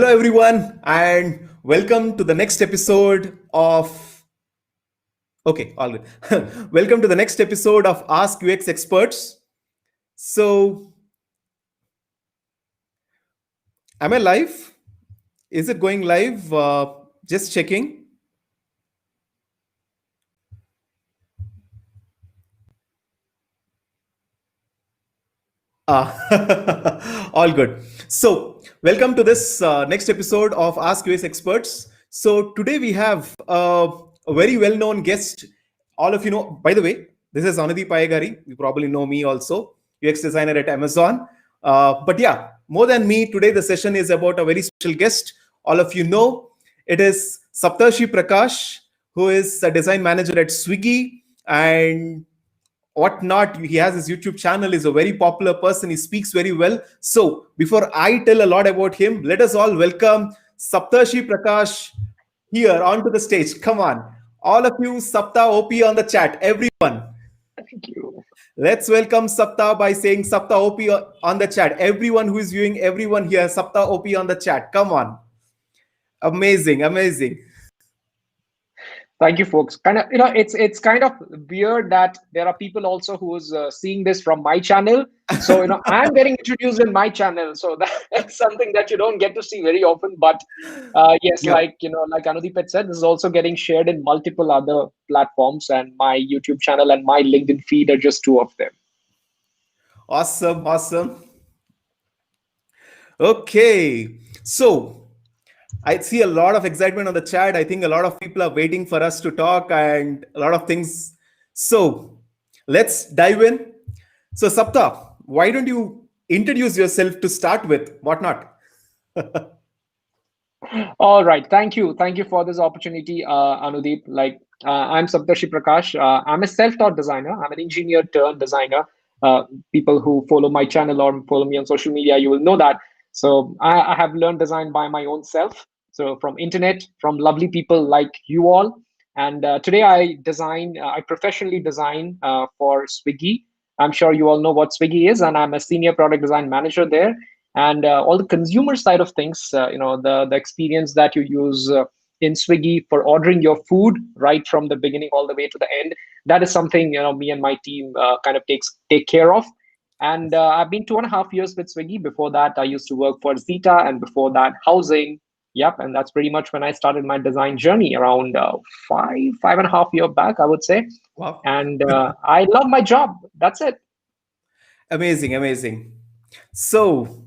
everyone, and welcome to the next episode of. Okay, all good. Welcome to the next episode of Ask UX Experts. So, am I live? Is it going live? Just checking. All good. So, welcome to this next episode of Ask US Experts. So, today we have a very well known guest. All of you know, by the way, this is Anudhi Payagari. You probably know me also, UX designer at Amazon. But yeah, more than me, today the session is about a very special guest. All of you know, it is Saptashi Prakash, who is a design manager at Swiggy and whatnot. He has his YouTube channel, is a very popular person. He speaks very well. So before I tell a lot about him, let us all welcome Saptashi Prakash here onto the stage. Come on. All of you, Sapta OP on the chat, everyone. Thank you. Let's welcome Sapta by saying Sapta OP on the chat. Everyone who is viewing, everyone here, Sapta OP on the chat. Come on. Amazing, amazing. Thank you, folks. It's kind of weird that there are people also who's seeing this from my channel. So I'm getting introduced in my channel, so that's something that you don't get to see very often. But yes, Yeah. like Anudeep said, this is also getting shared in multiple other platforms, and my YouTube channel and my LinkedIn feed are just two of them. Awesome, awesome. Okay. So I see a lot of excitement on the chat. I think a lot of people are waiting for us to talk and a lot of things. So let's dive in. So, Sapta, why don't you introduce yourself to start with? Whatnot? All right. Thank you for this opportunity, Anudeep. I'm Saptarshi Prakash. I'm a self-taught designer. I'm an engineer turned designer. People who follow my channel or follow me on social media, you will know that. So I have learned design by my own self. So from internet, from lovely people like you all. And today I professionally design for Swiggy. I'm sure you all know what Swiggy is, and I'm a senior product design manager there. And all the consumer side of things, the experience that you use in Swiggy for ordering your food right from the beginning all the way to the end, that is something me and my team kind of take care of. And I've been 2.5 years with Swiggy. Before that, I used to work for Zeta, and before that, housing. Yep, and that's pretty much when I started my design journey around 5.5 years back, I would say. Wow. And I love my job. That's it. Amazing, amazing. So,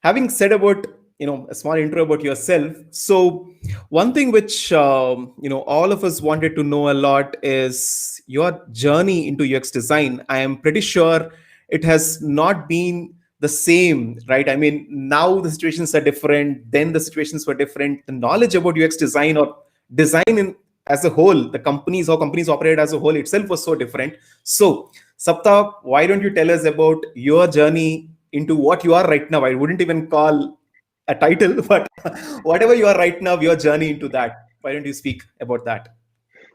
having said about a small intro about yourself, so one thing which all of us wanted to know a lot is your journey into UX design. I am pretty sure it has not been the same, right? I mean, now the situations are different, then the situations were different. The knowledge about UX design or design in as a whole, the companies, how companies operate as a whole itself was so different. So Sapta, why don't you tell us about your journey into what you are right now? I wouldn't even call a title, but whatever you are right now, your journey into that. Why don't you speak about that?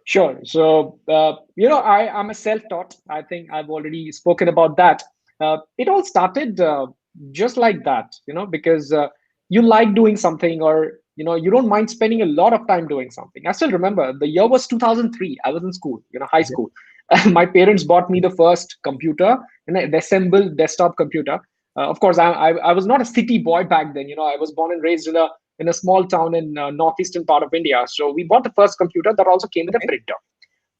Sure. So, I'm a self-taught. I think I've already spoken about that. It all started just like that, because you like doing something, or, you don't mind spending a lot of time doing something. I still remember the year was 2003. I was in school, high school. My parents bought me the first computer, an assembled desktop computer. Of course, I was not a city boy back then. I was born and raised in a small town in northeastern part of India. So we bought the first computer that also came with a Okay.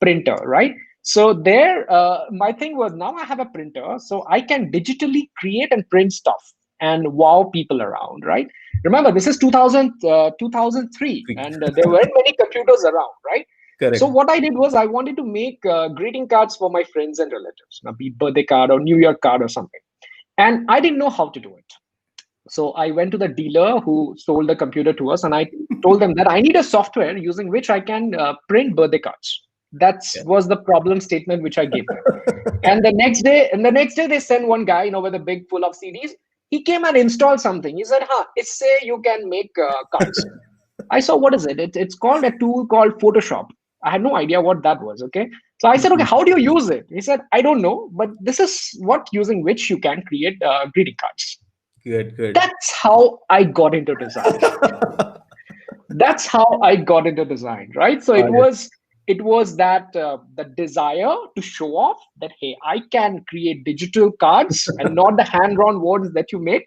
printer, right? So there, my thing was, now I have a printer, so I can digitally create and print stuff and wow people around, right? Remember, this is 2003, and there weren't many computers around, right? So Correct. what I did was I wanted to make greeting cards for my friends and relatives, be it birthday card or New Year card or something. And I didn't know how to do it. So I went to the dealer who sold the computer to us, and I told them that I need a software using which I can print birthday cards. That Yeah. was the problem statement which I gave them. And the next day they sent one guy, with a big full of CDs. He came and installed something. He said, "Huh, it's say you can make cards." I saw, what is it? It's called a tool called Photoshop. I had no idea what that was. Okay, so I said, "Okay, how do you use it?" He said, "I don't know, but this is what using which you can create greeting cards." Good, good. That's how I got into design. That's how I got into design, right? So Got it. it was that the desire to show off that, hey, I can create digital cards and not the hand-drawn words that you make.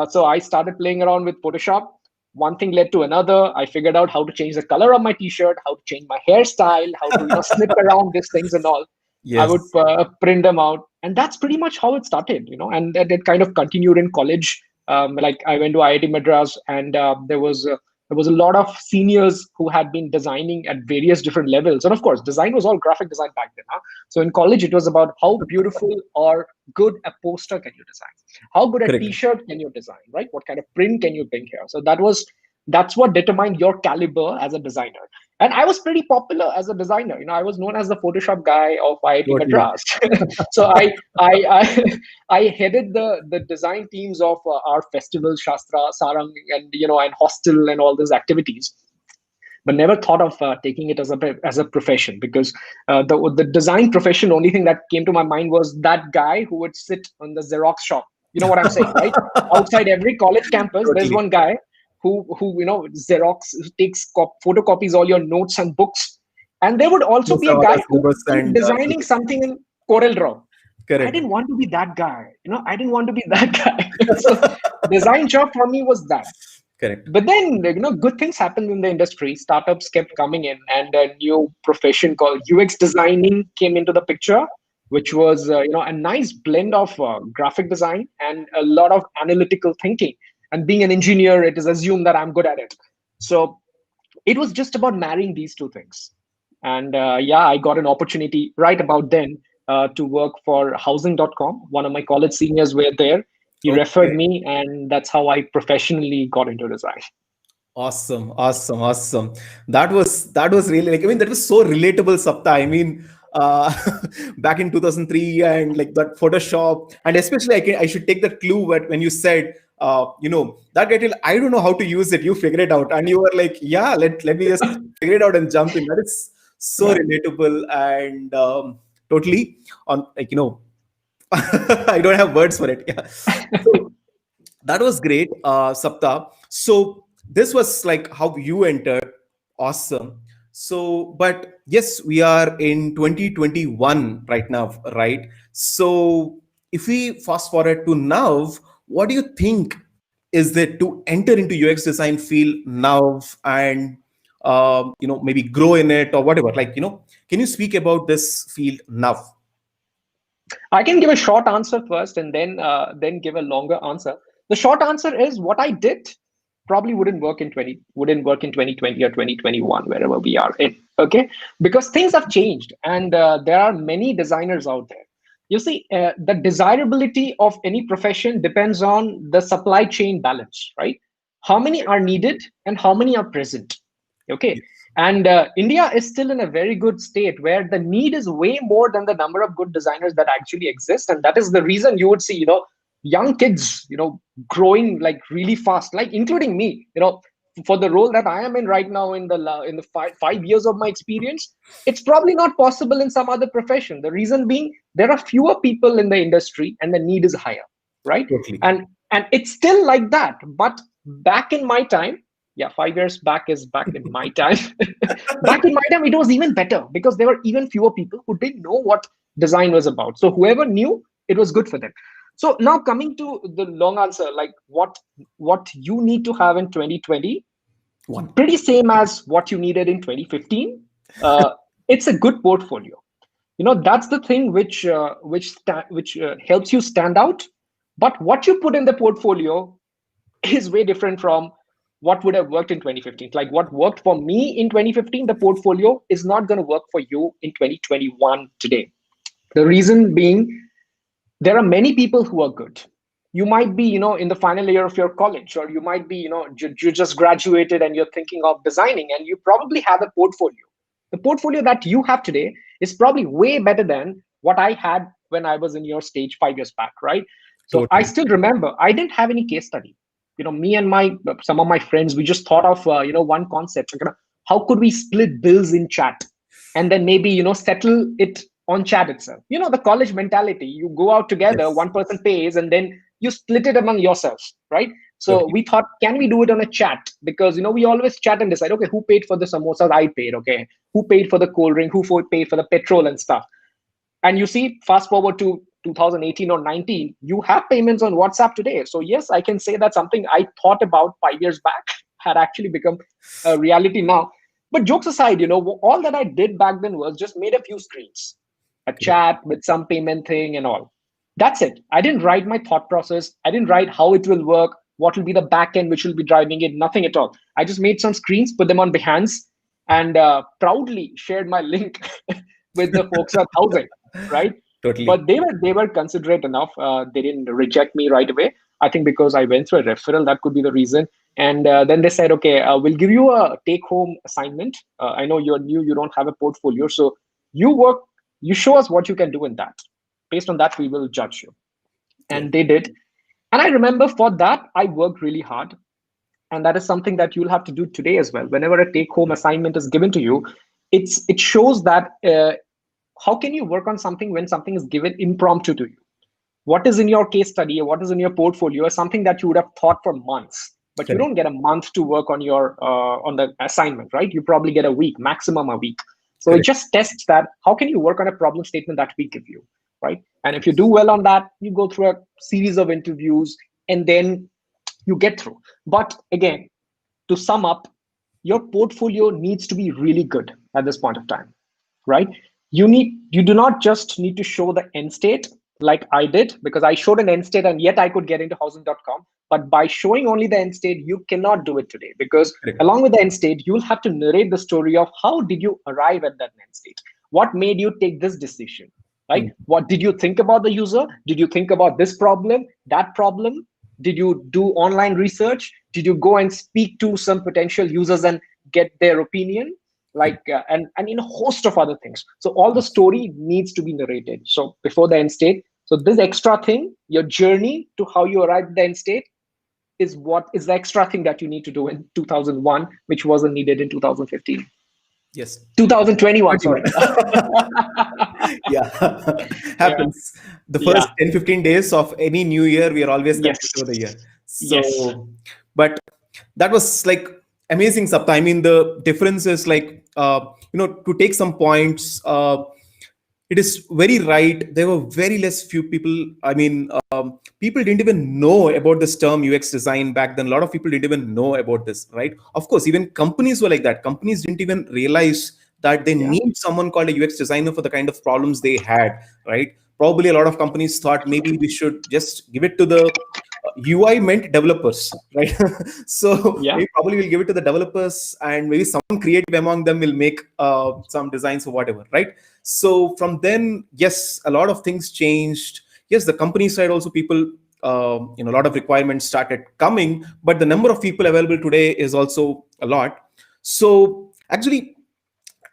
So I started playing around with Photoshop. One thing led to another. I figured out how to change the color of my T-shirt, how to change my hairstyle, how to snip around these things and all. I would Yes. print them out, and that's pretty much how it started. And it kind of continued in college. Like I went to IIT Madras, and there was a lot of seniors who had been designing at various different levels, and of course, design was all graphic design back then. Huh? So in college, it was about how beautiful or good a poster can you design, how good a Correct. T-shirt can you design, right? What kind of print can you bring here? So that's what determined your caliber as a designer. And I was pretty popular as a designer. I was known as the Photoshop guy of IIT Totally. Madras. So I I headed the design teams of our festival, Shastra, Sarang, and hostel and all those activities, but never thought of taking it as a profession, because the design profession, only thing that came to my mind was that guy who would sit on the Xerox shop. You know what I'm saying, right? Outside every college campus, there's Totally. one guy who Xerox takes photocopies all your notes and books, and there would also Most be of a all our guy who syllabus keep and designing syllabus. something in Corel Draw. I Correct. didn't want to be that guy. I didn't want to be that guy. So design job for me was that. Correct. But then, good things happened in the industry. Startups kept coming in, and a new profession called UX designing came into the picture, which was a nice blend of graphic design and a lot of analytical thinking. And being an engineer, it is assumed that I'm good at it. So it was just about marrying these two things. And yeah, I got an opportunity right about then to work for housing.com. One of my college seniors were there. He referred Okay. me, and that's how I professionally got into design. Awesome, awesome, awesome. That was really, like, I mean, that was so relatable, Sapta. I mean, uh, back in 2003, and like that Photoshop, and especially I should take that clue when you said, that title, I don't know how to use it. You figure it out, and you were like, yeah, let me just figure it out and jump in. That is so Right. relatable, and totally on, like, I don't have words for it. Yeah. So that was great, Sapta. So this was like how you entered. Awesome. So, but yes, we are in 2021 right now, right? So, if we fast forward to now, what do you think is there to enter into UX design field now, and maybe grow in it or whatever? Like, can you speak about this field now? I can give a short answer first, and then give a longer answer. The short answer is what I did probably wouldn't work in 2020 or 2021, wherever we are in. Okay, because things have changed, and there are many designers out there. You see, the desirability of any profession depends on the supply chain balance, right? How many are needed and how many are present. Okay, Yes, and India is still in a very good state where the need is way more than the number of good designers that actually exist. And that is the reason you would see, young kids, growing like really fast, like including me, for the role that I am in right now in the 5 years of my experience, it's probably not possible in some other profession. The reason being there are fewer people in the industry and the need is higher, right? totally. And it's still like that. But back in my time, yeah, 5 years back is back in my time. Back in my time, it was even better because there were even fewer people who didn't know what design was about. So whoever knew, it was good for them. So now coming to the long answer, like what you need to have in 2020, One. pretty same as what you needed in 2015. It's a good portfolio. That's the thing which helps you stand out. But what you put in the portfolio is way different from what would have worked in 2015. Like what worked for me in 2015, the portfolio is not going to work for you in 2021 today. The reason being, there are many people who are good. You might be, in the final year of your college, or you might be, you just graduated and you're thinking of designing, and you probably have a portfolio. The portfolio that you have today is probably way better than what I had when I was in your stage 5 years back, right? So I Totally. still remember I didn't have any case study. Me and my some of my friends, we just thought of one concept. How could we split bills in chat, and then maybe settle it on chat itself? The college mentality. You go out together, Yes. one person pays, and then you split it among yourselves, right? So Totally. we thought, can we do it on a chat? Because we always chat and decide, okay, who paid for the samosas? I paid. Okay, who paid for the cold drink? Who paid for the petrol and stuff? And you see, fast forward to 2018 or 19, you have payments on WhatsApp today. So yes, I can say that something I thought about 5 years back had actually become a reality now. But jokes aside, all that I did back then was just made a few screens, a Correct. chat with some payment thing and all. That's it. I didn't write my thought process. I didn't write how it will work, what will be the back end which will be driving it, nothing at all. I just made some screens, put them on Behance, and proudly shared my link with the folks at housing, right? Totally. But they were considerate enough. They didn't reject me right away. I think because I went through a referral, that could be the reason. And then they said, okay, we'll give you a take-home assignment. I know you're new, you don't have a portfolio, so you work, you show us what you can do in that. Based on that, we will judge you. Yeah. And they did. And I remember for that, I worked really hard. And that is something that you'll have to do today as well. Whenever a take-home assignment is given to you, it shows that how can you work on something when something is given impromptu to you? What is in your case study or what is in your portfolio is something that you would have thought for months, but you Correct. don't get a month to work on your on the assignment, right? You probably get a week, maximum a week. So it Correct. just tests that how can you work on a problem statement that we give you, right? And if you do well on that, you go through a series of interviews and then you get through. But again, to sum up, your portfolio needs to be really good at this point of time, right? You do not just need to show the end state like I did, because I showed an end state and yet I could get into housing.com. But by showing only the end state, you cannot do it today, because Correct. along with the end state, you'll have to narrate the story of how did you arrive at that end state? What made you take this decision? Right? Mm. What did you think about the user? Did you think about this problem, that problem? Did you do online research? Did you go and speak to some potential users and get their opinion? And in a host of other things. So all the story needs to be narrated. So before the end state, so this extra thing, your journey to how you arrived at the end state, is what is the extra thing that you need to do in 2001, which wasn't needed in 2015. Yes. 2021, sorry. 21. Yeah. Yeah, Happens. The first yeah, 10, 15 days of any new year, we are always yes, confused over the year. yes, So, but that was like amazing, Sapta. I mean, the difference is like, to take some points, it is very right. There were very less few people. I mean, people didn't even know about this term UX design back then. A lot of people didn't even know about this, right? Of course, even companies were like that. Companies didn't even realize that they yeah, need someone called a UX designer for the kind of problems they had, right? Probably a lot of companies thought maybe we should just give it to the UI meant developers, right? So yeah. we probably will give it to the developers, and maybe someone creative among them will make some designs or whatever, right? So from then, yes, a lot of things changed. Yes, the company side also, people, a lot of requirements started coming, but the number of people available today is also a lot. So actually,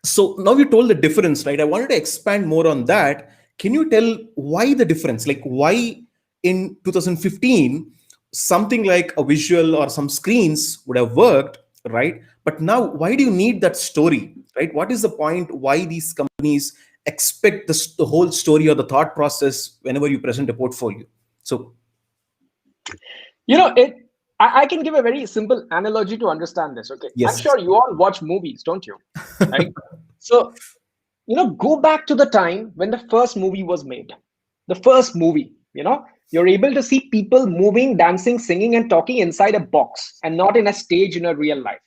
so now you told the difference, right? I wanted to expand more on that. Can you tell why the difference? Like why in 2015 something like a visual or some screens would have worked, right? But now why do you need that story, right? What is the point? Why these companies expect the whole story or the thought process whenever you present a portfolio? So It. I can give a very simple analogy to understand this. Okay, I'm yes. sure you all watch movies, don't you? Right. So go back to the time when the first movie was made. The first movie, you're able to see people moving, dancing, singing, and talking inside a box and not in a stage in a real life.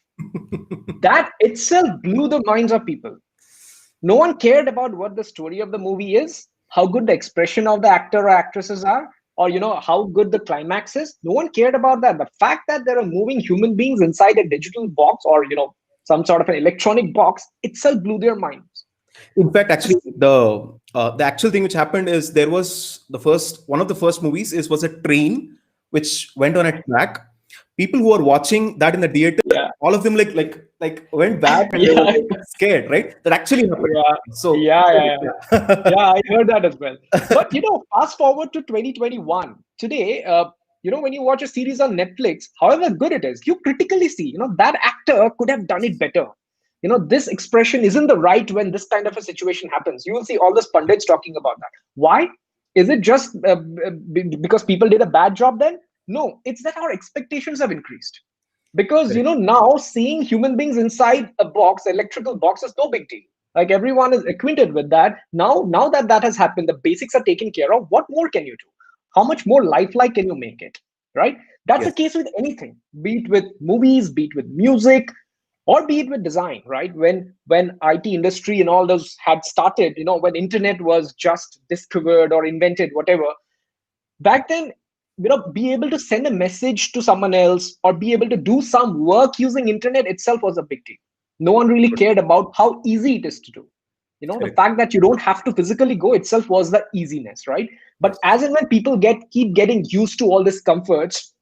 That itself blew the minds of people. No one cared about what the story of the movie is, how good the expression of the actor or actresses are, or how good the climax is. No one cared about that. The fact that there are moving human beings inside a digital box, or some sort of an electronic box, itself blew their minds. In fact, actually, the actual thing which happened is there was the first one of the first movies is was a train which went on a track. People who are watching that in the theater, Yeah, all of them like went back and they were yeah, like scared, right? That actually happened. yeah, So, yeah, so yeah, yeah. yeah. I heard that as well. But fast forward to 2021. Today, when you watch a series on Netflix, however good it is, you critically see, that actor could have done it better. This expression isn't the right when this kind of a situation happens. You will see all the pundits talking about that. Why? Is it just because people did a bad job then? No, it's that our expectations have increased. Because Correct. now seeing human beings inside a box, electrical box, is no big deal. Like everyone is acquainted with that. Now that that has happened, the basics are taken care of. What more can you do? How much more lifelike can you make it? Right? That's the Yes. case with anything, be it with movies, be it with music, or be it with design. Right? When IT industry and all those had started, when internet was just discovered or invented, whatever, back then, be able to send a message to someone else or be able to do some work using internet itself was a big deal. No one really cared about how easy it is to do. The Correct. fact that you don't have to physically go itself was the easiness, right? But Yes. as and when people keep getting used to all these comforts,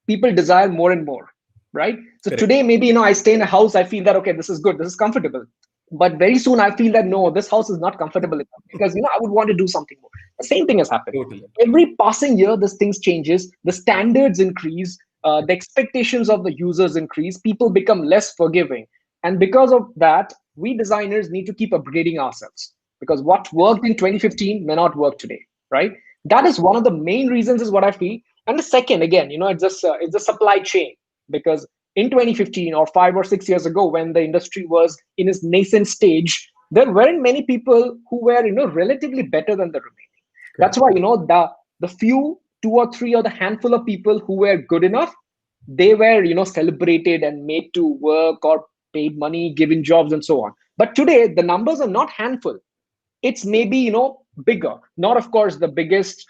people desire more and more, right? So Correct. today, maybe, I stay in a house, I feel that, okay, this is good, this is comfortable. But very soon I feel that, no, this house is not comfortable enough, because, I would want to do something more. The same thing has happened. Totally. Every passing year, this things changes, the standards increase, the expectations of the users increase, people become less forgiving. And because of that, we designers need to keep upgrading ourselves, because what worked in 2015 may not work today, right? That is one of the main reasons, is what I feel. And the second, again, it's the supply chain. Because in 2015 or 5 or 6 years ago, when the industry was in its nascent stage, there weren't many people who were, relatively better than the remaining. That's Correct. why, the few, two or three, or the handful of people who were good enough, they were, celebrated and made to work or paid money, given jobs and so on. But today, the numbers are not handful. It's maybe, bigger, not of course the biggest,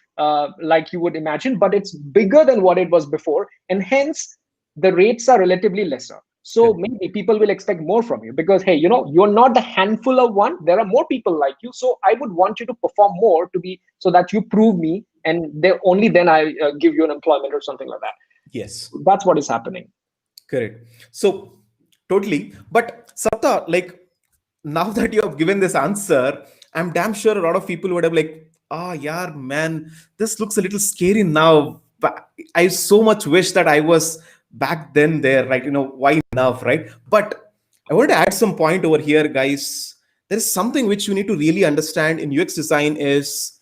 like you would imagine, but it's bigger than what it was before, and hence the rates are relatively lesser. So Correct. maybe people will expect more from you, because, hey, you're not the handful of one, there are more people like you, so I would want you to perform more, to be so that you prove me, and only then I give you an employment or something like that. Yes. That's what is happening. Correct. So totally. But Sapta, like now that you have given this answer, I'm damn sure a lot of people would have like, ah, yeah, man, this looks a little scary now. But I so much wish that I was back then there, right? Why enough, right? But I want to add some point over here, guys. There is something which you need to really understand in UX design is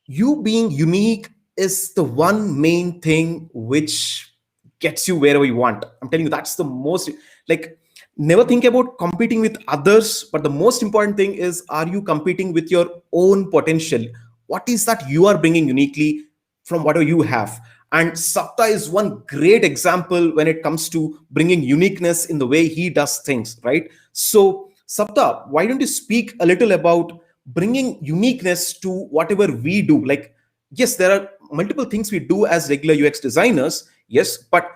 you being unique is the one main thing which gets you wherever you want. I'm telling you, that's the most, like, never think about competing with others, but the most important thing is, are you competing with your own potential? What is that you are bringing uniquely from whatever you have? And Sapta is one great example when it comes to bringing uniqueness in the way he does things, right? So Sapta, why don't you speak a little about bringing uniqueness to whatever we do? Like, yes, there are multiple things we do as regular UX designers, yes, but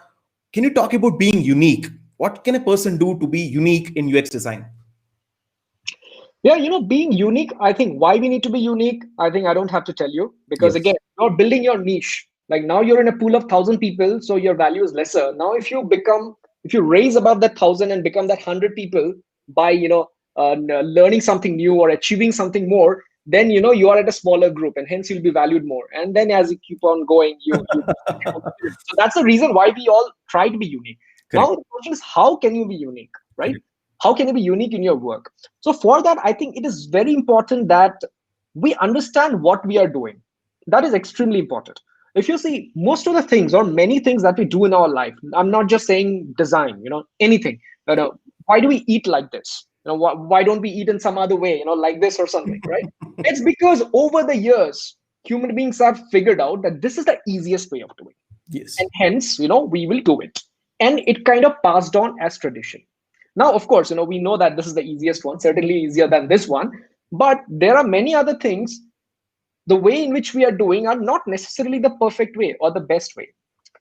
can you talk about being unique? What can a person do to be unique in UX design? Yeah, being unique, I think why we need to be unique, I think I don't have to tell you, because Yes. again, you're building your niche. Like now you're in a pool of 1,000 people, so your value is lesser. Now, if you raise above that 1,000 and become that 100 people by, learning something new or achieving something more, then, you are at a smaller group, and hence you'll be valued more. And then as you keep on going, you so that's the reason why we all try to be unique. Now, Correct. the question is, how can you be unique, right? Correct. How can you be unique in your work? So for that, I think it is very important that we understand what we are doing. That is extremely important. If you see most of the things or many things that we do in our life, I'm not just saying design, anything. Correct. Why do we eat like this? Why don't we eat in some other way, like this or something, right? It's because over the years, human beings have figured out that this is the easiest way of doing, Yes. and hence, we will do it. And it kind of passed on as tradition. Now, of course, we know that this is the easiest one, certainly easier than this one, but there are many other things. The way in which we are doing are not necessarily the perfect way or the best way.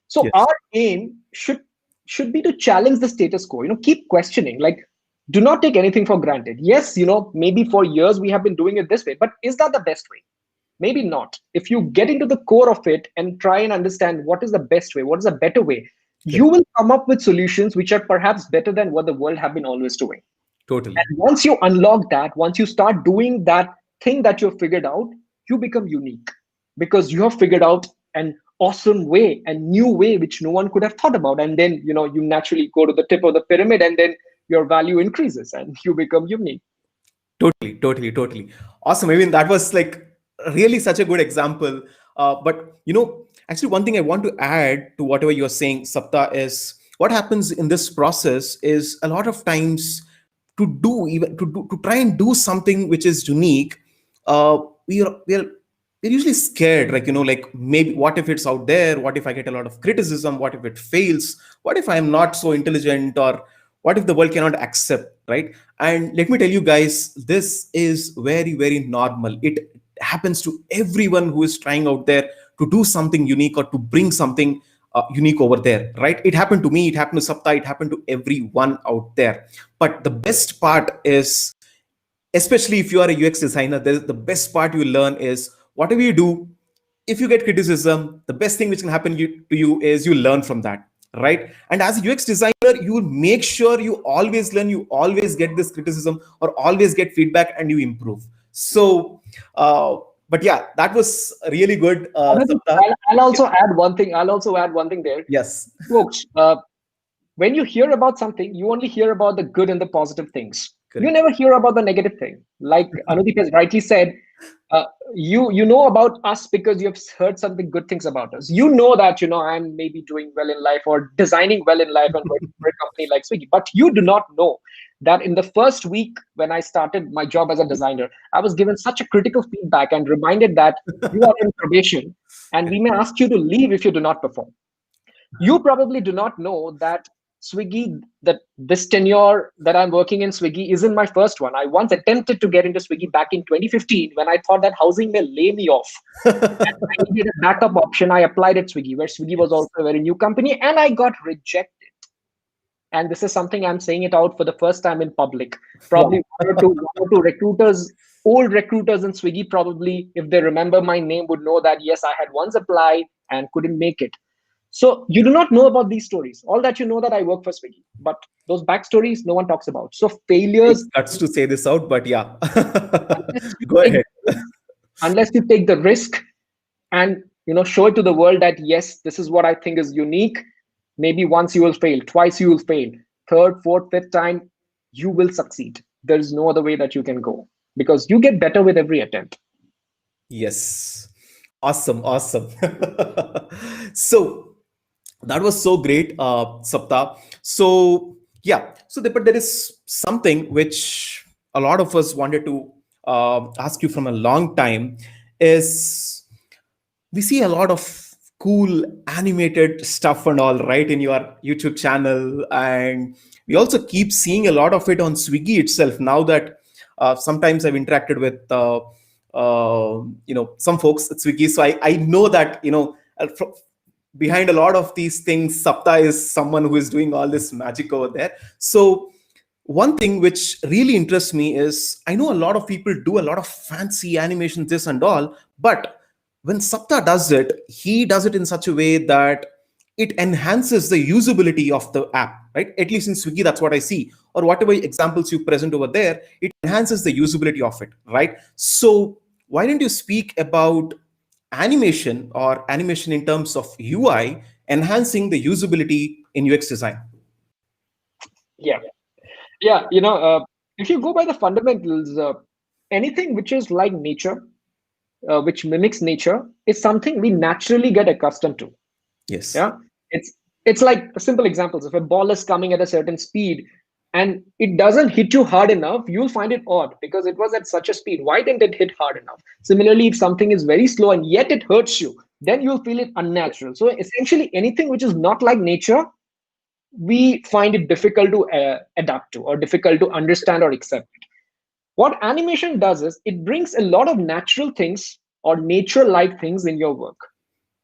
So Yes. our aim should be to challenge the status quo, keep questioning. Like, do not take anything for granted. Yes, maybe for years we have been doing it this way, but is that the best way? Maybe not. If you get into the core of it and try and understand what is the best way, what is a better way, you Correct. will come up with solutions which are perhaps better than what the world have been always doing. Totally. And once you unlock that, once you start doing that thing that you've figured out, you become unique, because you have figured out an awesome way, a new way which no one could have thought about. And then, you naturally go to the tip of the pyramid, and then your value increases and you become unique. Totally, totally, totally. Awesome. I mean, that was like really such a good example. But actually, one thing I want to add to whatever you're saying, Sapta, is what happens in this process is a lot of times to try and do something which is unique. Uh, we're usually scared, like like maybe what if it's out there? What if I get a lot of criticism? What if it fails? What if I'm not so intelligent? Or what if the world cannot accept, right? And let me tell you guys, this is very, very normal. It happens to everyone who is trying out there to do something unique or to bring something unique over there, right? It happened to me, it happened to Sapta, it happened to everyone out there. But the best part is, especially if you are a UX designer, the best part you learn is whatever you do, if you get criticism, the best thing which can happen to you is you learn from that, right? And as a UX designer, you make sure you always learn, you always get this criticism or always get feedback and you improve. So, but yeah, that was really good, Sapta. I'll also add one thing. I'll also add one thing there, Yes, folks. When you hear about something, you only hear about the good and the positive things. You correct. never hear about the negative thing. Like Anudeep has rightly said, uh, you know about us because you have heard something good things about us. You know that I'm maybe doing well in life or designing well in life and working for a company like Swiggy, but you do not know that in the first week when I started my job as a designer, I was given such a critical feedback and reminded that you are in probation and we may ask you to leave if you do not perform. You probably do not know that Swiggy, that this tenure that I'm working in Swiggy isn't my first one. I once attempted to get into Swiggy back in 2015 when I thought that housing may lay me off. And I needed a backup option. I applied at Swiggy, where Swiggy was Yes. also a very new company, and I got rejected. And this is something I'm saying it out for the first time in public. Probably Wow. one or two recruiters, old recruiters in Swiggy, probably, if they remember my name, would know that yes, I had once applied and couldn't make it. So you do not know about these stories. All that you know that I work for Swiggy, but those backstories no one talks about. So Takes failures, guts to say this out, but yeah. unless you Go take, ahead. unless you take the risk and show it to the world that yes, this is what I think is unique. Maybe once you will fail, twice you will fail, third, fourth, fifth time you will succeed. There is no other way that you can go because you get better with every attempt. Yes. Awesome. Awesome. So that was so great, Sapta. So yeah. But there is something which a lot of us wanted to ask you from a long time is we see a lot of cool animated stuff and all, right, in your YouTube channel, and we also keep seeing a lot of it on Swiggy itself now that sometimes I've interacted with some folks at Swiggy, so I know that behind a lot of these things, Sapta is someone who is doing all this magic over there. So one thing which really interests me is I know a lot of people do a lot of fancy animations, this and all, but when Sapta does it, he does it in such a way that it enhances the usability of the app, right? At least in Swiggy, that's what I see. Or whatever examples you present over there, it enhances the usability of it, right? So why don't you speak about animation or animation in terms of UI enhancing the usability in UX design? Yeah. Yeah. If you go by the fundamentals, anything which is like nature, which mimics nature, is something we naturally get accustomed to. Yes. Yeah, it's like simple examples. If a ball is coming at a certain speed and it doesn't hit you hard enough, you'll find it odd because it was at such a speed. Why didn't it hit hard enough? Similarly, if something is very slow and yet it hurts you, then you'll feel it unnatural. So essentially, anything which is not like nature, we find it difficult to adapt to or difficult to understand or accept. What animation does is it brings a lot of natural things or nature like things in your work,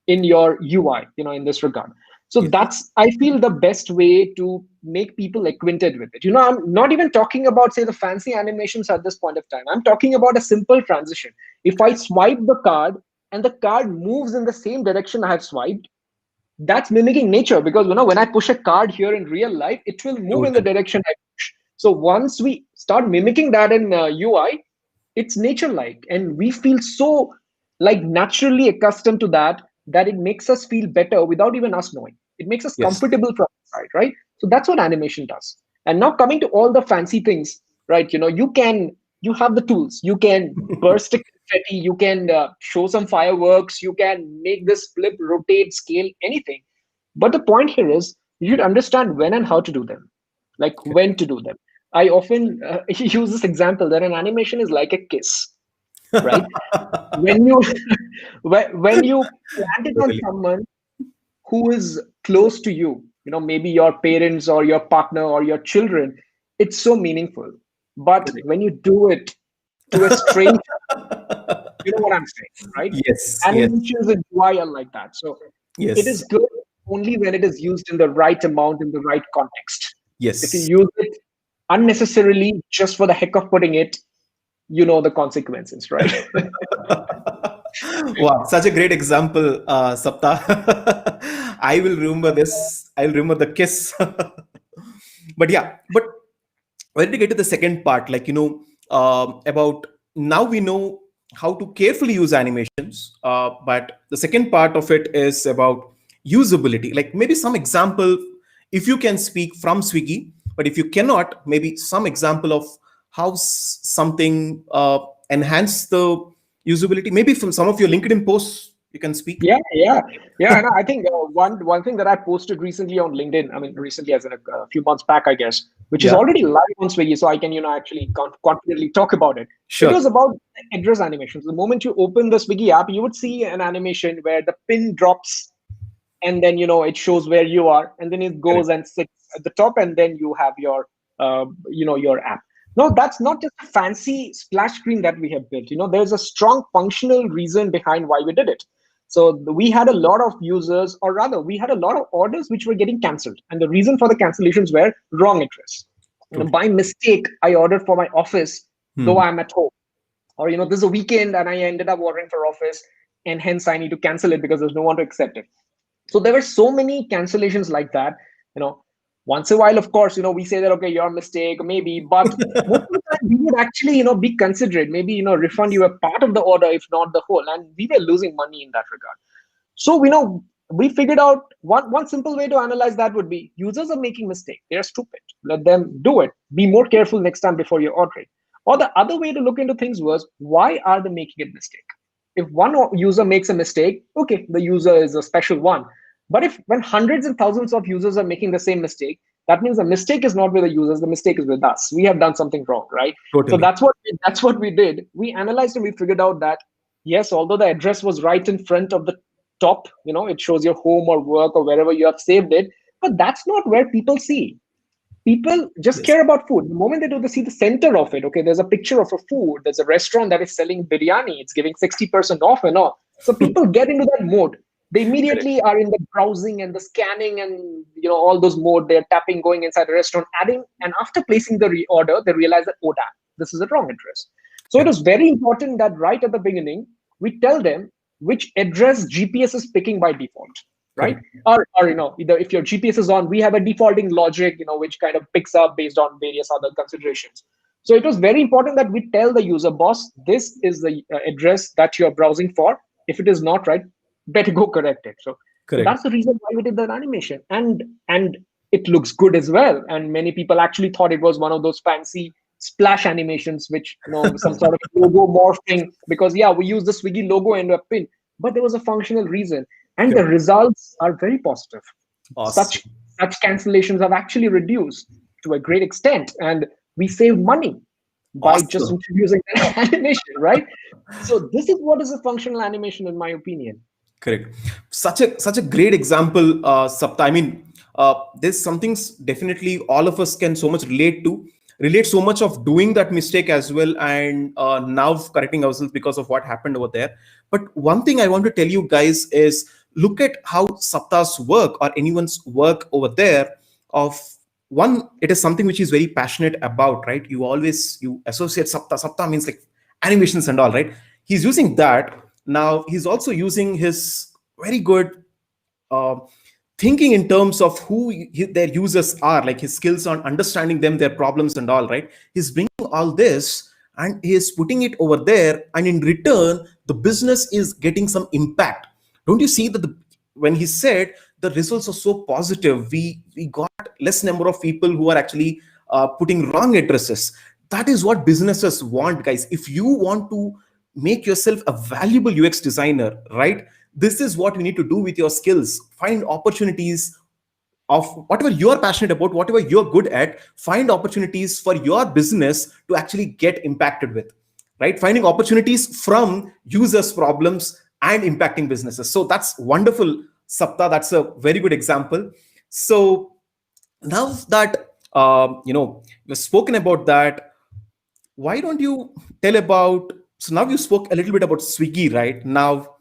in your UI, in this regard. So Yes. that's, I feel, the best way to make people acquainted with it. I'm not even talking about, say, the fancy animations at this point of time. I'm talking about a simple transition. If I swipe the card and the card moves in the same direction I have swiped, that's mimicking nature because when I push a card here in real life, it will move in the Totally. direction I push. So once we start mimicking that in UI, it's nature like, and we feel so like naturally accustomed to that it makes us feel better without even us knowing. It makes us Yes. comfortable from inside, right? So that's what animation does. And now coming to all the fancy things, right? You have the tools. You can burst a confetti, you can show some fireworks, you can make this flip, rotate, scale, anything. But the point here is you should understand when and how to do them, like when to do them. I often use this example that an animation is like a kiss, right? When you when you plant it on Totally. someone who is close to you, maybe your parents or your partner or your children, it's so meaningful. But Correct. when you do it to a stranger, you know what I'm saying, right? Yes, yes, Animations and UI are like that. So it is yes, good only when it is used in the right amount, in the right context. If you yes. use it unnecessarily just for the heck of putting it, you know the consequences, right? Wow, such a great example, Sapta. I will remember this. I'll remember the kiss. But yeah, but when we get to the second part, like, about now we know how to carefully use animations, but the second part of it is about usability. Like maybe some example, if you can speak from Swiggy, but if you cannot, maybe some example of how something enhance the usability. Maybe from some of your LinkedIn posts, you can speak. Yeah. And I think one thing that I posted recently on LinkedIn, I mean, recently as in a few months back, I guess, which is Yeah, already live on Swiggy, so I can actually confidently talk about it. It sure. was about address animations. The moment you open the Swiggy app, you would see an animation where the pin drops, and then it shows where you are, and then it Correct. goes and sits at the top, and then you have your app. No, that's not just a fancy splash screen that we have built. There's a strong functional reason behind why we did it. So we had a lot of users, or rather we had a lot of orders which were getting cancelled, and the reason for the cancellations were wrong address. Totally. By mistake, I ordered for my office though Hmm. I'm at home, or this is a weekend and I ended up ordering for office, and hence I need to cancel it because there's no one to accept it. So there were so many cancellations like that. You know, Once a while, of course, we say that, okay, your mistake, maybe, but most of the time we would actually, be considerate, maybe, refund you a part of the order, if not the whole. And we were losing money in that regard. So, we figured out one simple way to analyze that would be users are making mistake. They're stupid. Let them do it. Be more careful next time before you're ordering. Or the other way to look into things was, why are they making a mistake? If one user makes a mistake, okay, the user is a special one. But if when hundreds and thousands of users are making the same mistake, that means the mistake is not with the users, the mistake is with us. We have done something wrong, right? So Totally. that's what we did. We analyzed and we figured out that yes, although the address was right in front of the top, it shows your home or work or wherever you have saved it, but that's not where people see. People just Yes. care about food. The moment they see the center of it, okay, there's a picture of a food, there's a restaurant that is selling biryani, it's giving 60% off and all. So people get into that mode. They Correct. immediately are in the browsing and the scanning and all those mode. They're tapping, going inside the restaurant, adding, and after placing the reorder, they realize that, oh damn, this is the wrong address. So it Correct. is very important that right at the beginning, we tell them which address GPS is picking by default, right? Correct. Or either if your GPS is on, we have a defaulting logic, which kind of picks up based on various other considerations. So it was very important that we tell the user, boss, this is the address that you're browsing for. If it is not right, better go correct it. So Correct. that's the reason why we did that animation, and it looks good as well. And many people actually thought it was one of those fancy splash animations, which some sort of logo morphing, because yeah, we use the Swiggy logo and a pin, but there was a functional reason, and the Correct. results are very positive. Such Awesome. such cancellations have actually reduced to a great extent, and we save money by just Awesome. introducing an animation, right? So this is what is a functional animation, in my opinion. Correct. Such a great example, Sapta. I mean, there's some things definitely all of us can so much relate so much of doing that mistake as well, and now correcting ourselves because of what happened over there. But one thing I want to tell you guys is look at how Sapta's work or anyone's work over there. Of one, it is something which he's very passionate about, right? You associate Sapta means like animations and all, right? He's using that. Now he's also using his very good uh, thinking in terms of who their users are, like his skills on understanding them, their problems and all, right? He's bringing all this and he is putting it over there, and in return the business is getting some impact. Don't you see that when he said the results are so positive, we got less number of people who are actually putting wrong addresses. That is what businesses want, guys. If you want to make yourself a valuable UX designer, right? This is what you need to do with your skills. Find opportunities of whatever you're passionate about, whatever you're good at. Find opportunities for your business to actually get impacted with, right? Finding opportunities from users' problems and impacting businesses. So that's wonderful, Sapta. That's a very good example. So now that you've spoken about that, why don't you tell about, so now you spoke a little bit about Swiggy, right? Now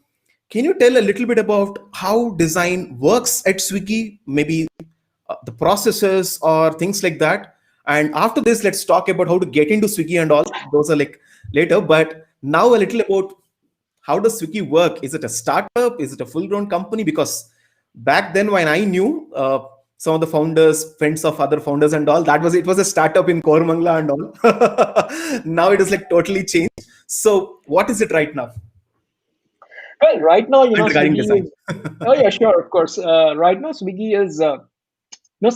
can you tell a little bit about how design works at Swiggy, maybe the processes or things like that? And after this, let's talk about how to get into Swiggy and all. Those are like later. But now a little about how does Swiggy work? Is it a startup? Is it a full-grown company? Because back then, when I knew some of the founders, friends of other founders and all, that was it was a startup in Kormangla and all. Now it is like totally changed. So what is it right now? Well, right now, And regarding Swiggy design. is. Oh yeah, sure, of course. Right now, Swiggy is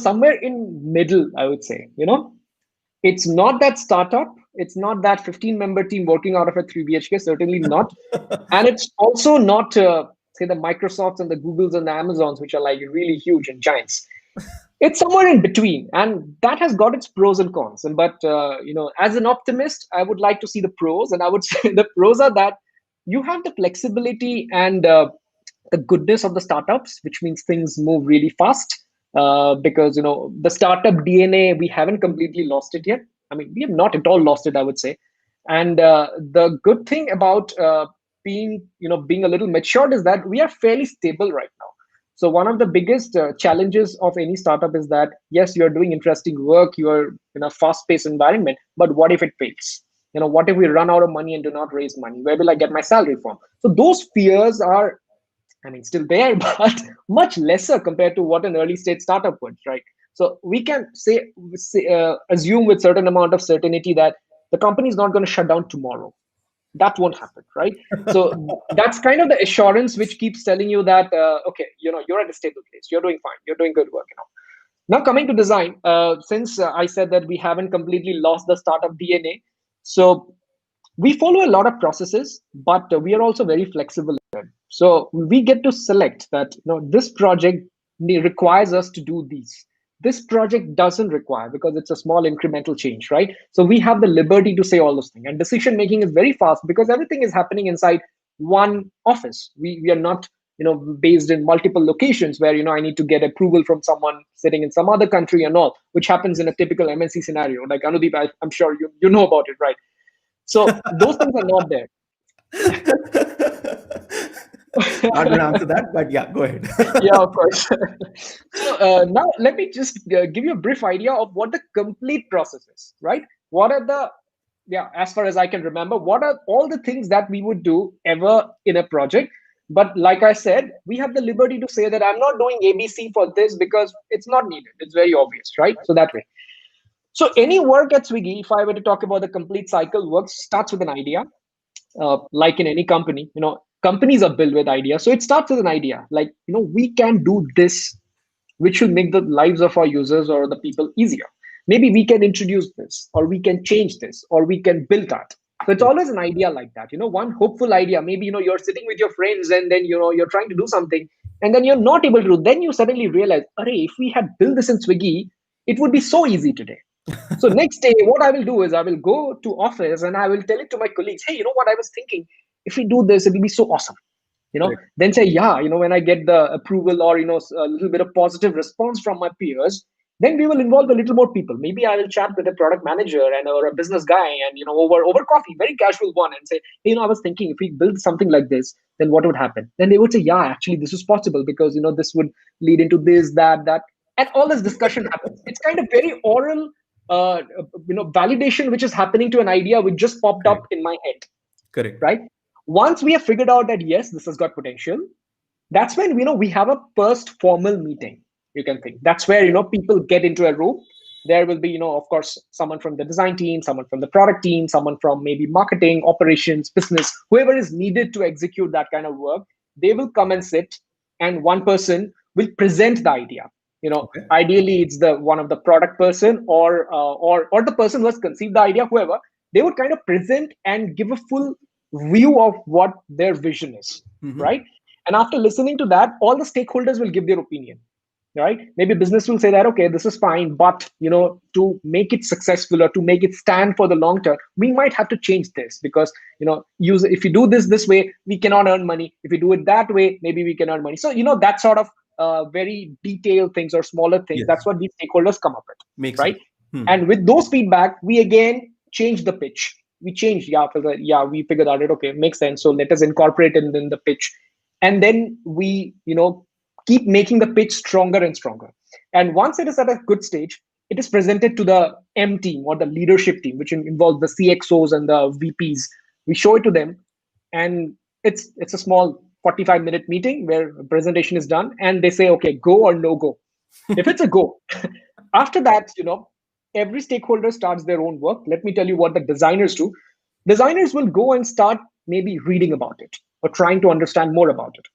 somewhere in middle, I would say. It's not that startup. It's not that 15-member team working out of a 3 BHK. Certainly not. And it's also not, say, the Microsofts and the Googles and the Amazons, which are like really huge and giants. It's somewhere in between, and that has got its pros and cons. And but as an optimist, I would like to see the pros, and I would say the pros are that you have the flexibility and the goodness of the startups, which means things move really fast. Because the startup DNA, we haven't completely lost it yet. I mean, we have not at all lost it, I would say. And the good thing about being a little matured is that we are fairly stable right now. So one of the biggest challenges of any startup is that yes, you are doing interesting work, you are in a fast-paced environment, but what if it fails? What if we run out of money and do not raise money? Where will I get my salary from? So those fears are, I mean, still there, but much lesser compared to what an early stage startup would, right? So we can assume with certain amount of certainty that the company is not going to shut down tomorrow. That won't happen, right? So that's kind of the assurance which keeps telling you that okay, you're at a stable place, you're doing fine, you're doing good work. Now coming to design, since I said that we haven't completely lost the startup DNA, so we follow a lot of processes, but we are also very flexible. So we get to select that this project requires us to do these. This project doesn't require, because it's a small incremental change, right? So we have the liberty to say all those things, and decision making is very fast because everything is happening inside one office. We are not based in multiple locations where I need to get approval from someone sitting in some other country and all, which happens in a typical MNC scenario. Like Anudeep, I'm sure you know about it, right? So those things are not there. Not going to answer that, but yeah, go ahead. Yeah, of course. So now let me just give you a brief idea of what the complete process is, right? What are the, yeah, as far as I can remember, what are all the things that we would do ever in a project? But like I said, we have the liberty to say that I'm not doing ABC for this because it's not needed. It's very obvious, right? So that way. So any work at Swiggy, if I were to talk about the complete cycle, work starts with an idea. Like in any company, companies are built with ideas. So it starts with an idea, like we can do this, which will make the lives of our users or the people easier. Maybe we can introduce this, or we can change this, or we can build that. So it's always an idea like that, one hopeful idea. Maybe you're sitting with your friends, and then you're trying to do something, and then you're not able to do. Then you suddenly realize, if we had built this in Swiggy, it would be so easy today. So next day, what I will do is I will go to office and I will tell it to my colleagues. Hey, what I was thinking? If we do this, it will be so awesome. Correct. Then say, yeah, when I get the approval or a little bit of positive response from my peers, then we will involve a little more people. Maybe I will chat with a product manager and or a business guy, and over coffee, very casual one, and say, hey, I was thinking if we build something like this, then what would happen? Then they would say, yeah, actually, this is possible because this would lead into this, that, and all this discussion happens. It's kind of very oral validation which is happening to an idea which just popped up Correct. in my head, Correct. right? Once we have figured out that yes, this has got potential, that's when we have a first formal meeting. You can think that's where people get into a room. There will be of course someone from the design team, someone from the product team, someone from maybe marketing, operations, business, whoever is needed to execute that kind of work. They will come and sit, and one person will present the idea. Okay. Ideally it's the one of the product person, or the person who has conceived the idea, whoever. They would kind of present and give a full view of what their vision is, Mm-hmm. right? And after listening to that, all the stakeholders will give their opinion, right? Maybe business will say that, okay, this is fine, but to make it successful or to make it stand for the long term, we might have to change this because use if you do this way, we cannot earn money. If you do it that way, maybe we can earn money. So that sort of very detailed things or smaller things, Yes. that's what these stakeholders come up with, Makes sense. right? And with those feedback, we again change the pitch. We changed, yeah, we figured out it, okay, makes sense, so let us incorporate it in the pitch. And then we keep making the pitch stronger and stronger. And once it is at a good stage, it is presented to the M team or the leadership team, which involves the CXOs and the VPs. We show it to them, and it's a small 45-minute meeting where a presentation is done, and they say, okay, go or no go. If it's a go, after that, every stakeholder starts their own work. Let me tell you what the designers do. Designers will go and start maybe reading about it or trying to understand more about it.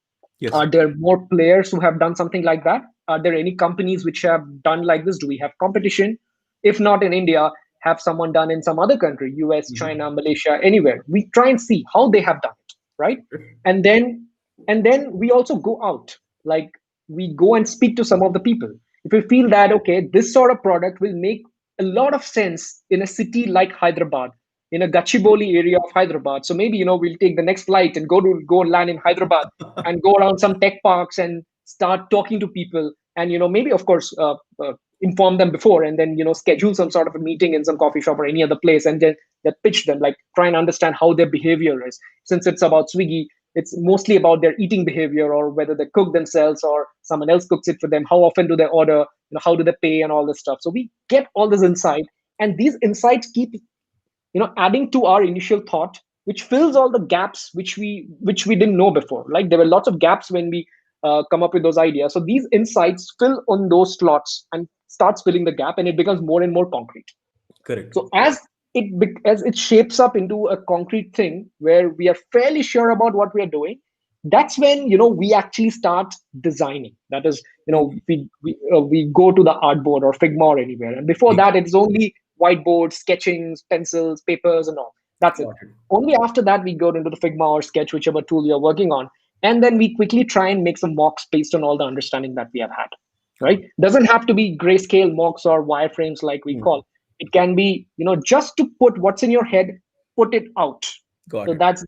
Yes. Are there more players who have done something like that? Are there any companies which have done like this? Do we have competition? If not in India, have someone done in some other country, US, Mm-hmm. China, Malaysia, anywhere? We try and see how they have done it, right? And then we also go out, like we go and speak to some of the people. If we feel that, okay, this sort of product will make a lot of sense in a city like Hyderabad, in a Gachibowli area of Hyderabad. So maybe we'll take the next flight and go and land in Hyderabad and go around some tech parks and start talking to people, and maybe of course inform them before, and then schedule some sort of a meeting in some coffee shop or any other place, and then pitch them, like try and understand how their behavior is. Since it's about Swiggy, it's mostly about their eating behavior, or whether they cook themselves or someone else cooks it for them, how often do they order, how do they pay, and all this stuff. So we get all this insight, and these insights keep adding to our initial thought, which fills all the gaps which we didn't know before. Like there were lots of gaps when we come up with those ideas. So these insights fill on those slots and starts filling the gap, and it becomes more and more concrete. Correct. So as it shapes up into a concrete thing where we are fairly sure about what we are doing, that's when we actually start designing. That is, we go to the artboard or Figma or anywhere, and before Makes that it's only whiteboards, sketchings, pencils, papers, and all. That's it. got it. Only after that we go into the Figma or Sketch, whichever tool you're working on, and then we quickly try and make some mocks based on all the understanding that we have had. Got Right? Doesn't have to be grayscale mocks or wireframes like we it. call. It can be just to put what's in your head, put it out. Got So it. that's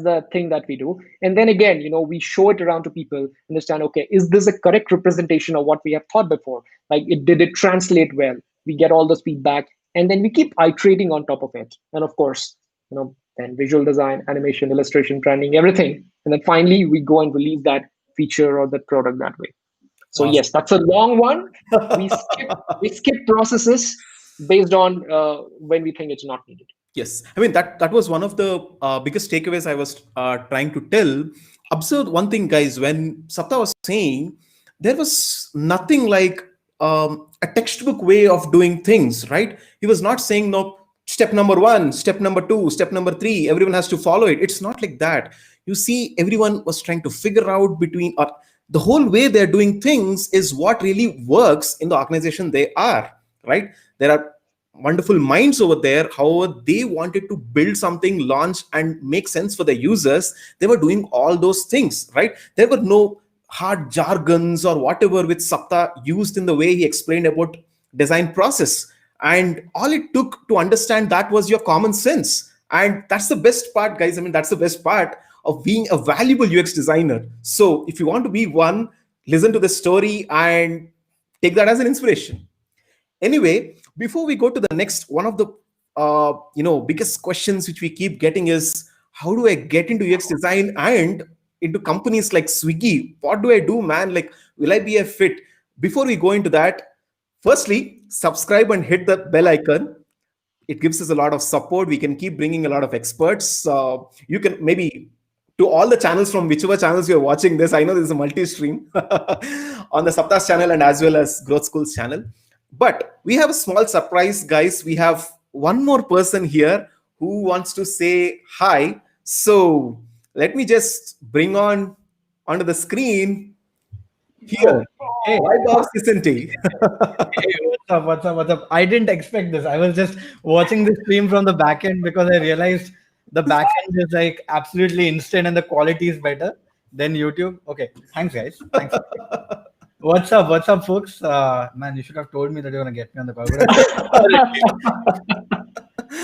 the thing that we do. And then again, we show it around to people, understand, okay, is this a correct representation of what we have thought before? Like, did it translate well? We get all this feedback, and then we keep iterating on top of it. And of course, then visual design, animation, illustration, branding, everything. And then finally we go and release that feature or that product that way. So Awesome. yes, that's a long one. We skip processes based on when we think it's not needed. Yes, I mean that was one of the biggest takeaways I was trying to tell. Observe one thing, guys. When Sapta was saying, there was nothing like a textbook way of doing things, right? He was not saying no. Step number one, step number two, step number three. Everyone has to follow it. It's not like that. You see, everyone was trying to figure out between the whole way they're doing things is what really works in the organization they are, right? There are wonderful minds over there. However, they wanted to build something, launch, and make sense for the users. They were doing all those things, right? There were no hard jargons or whatever which Sapta used in the way he explained about design process. And all it took to understand that was your common sense. And that's the best part, guys. I mean, that's the best part of being a valuable UX designer. So if you want to be one, listen to the story and take that as an inspiration. Anyway, before we go to the next, one of the biggest questions which we keep getting is, how do I get into UX design and into companies like Swiggy? What do I do, man? Like, will I be a fit? Before we go into that, firstly, subscribe and hit the bell icon. It gives us a lot of support. We can keep bringing a lot of experts. You can maybe to all the channels from whichever channels you're watching this. I know this is a multi-stream on the Sapta's channel and as well as Growth School's channel. But we have a small surprise, guys. We have one more person here who wants to say hi. So let me just bring on onto the screen here. Hey, Vaibhav Sisanti. hey, what's up? What's up? What's up? I didn't expect this. I was just watching the stream from the back end because I realized the back end is like absolutely instant and the quality is better than YouTube. Okay, thanks guys. Thanks. What's up? What's up, folks? Man, you should have told me that you're gonna get me on the call.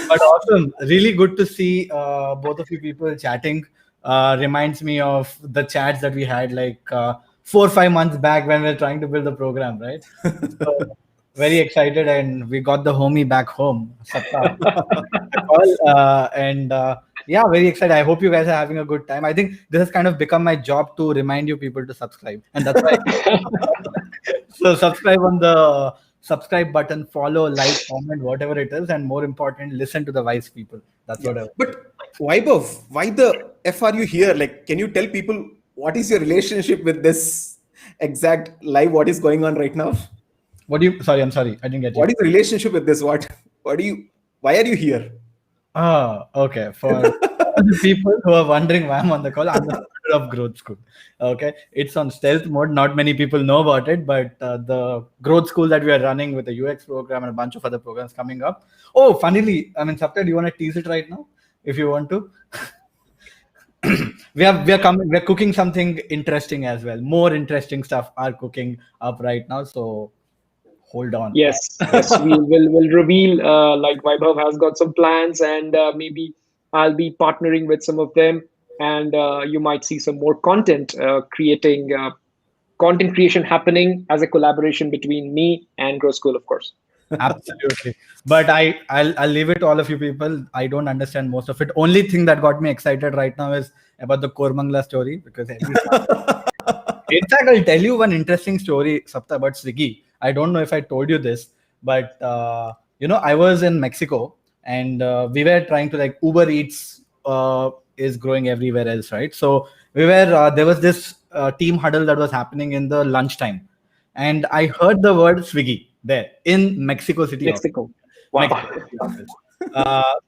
But awesome. Really good to see both of you people chatting. Reminds me of the chats that we had like 4 or 5 months back when we were trying to build the program, right? So, very excited, and we got the homie back home, Sapta. And yeah, very excited. I hope you guys are having a good time. I think this has kind of become my job to remind you people to subscribe, and that's why. So subscribe on the subscribe button, follow, like, comment, whatever it is, and more important, listen to the wise people. That's what I. But Vaibhav, why the F are you here? Like, can you tell people what is your relationship with this exact live? What is going on right now? What do you? Sorry, I'm sorry, I didn't get you. What is the relationship with this? What do you? Why are you here? Oh, okay. For the people who are wondering why I'm on the call, I'm the founder of Growth School. Okay, it's on stealth mode. Not many people know about it, but the Growth School that we are running with the UX program and a bunch of other programs coming up. Oh, funnily, I mean, Sapta, do you want to tease it right now, if you want to? We're cooking something interesting as well. More interesting stuff are cooking up right now. So hold on. Yes, we'll reveal. Like Vaibhav has got some plans, and maybe I'll be partnering with some of them, and you might see some more content creation happening as a collaboration between me and Grow School, of course. Absolutely. But I'll leave it to all of you people. I don't understand most of it. Only thing that got me excited right now is about the Kormangla story, because in fact, I'll tell you one interesting story, Sapta, about Swiggy. I don't know if I told you this, but I was in Mexico, and we were trying to, like, Uber Eats is growing everywhere else, right? So we were there was this team huddle that was happening in the lunchtime, and I heard the word Swiggy there in Mexico City office. Mexico. Wow. Mexico City office.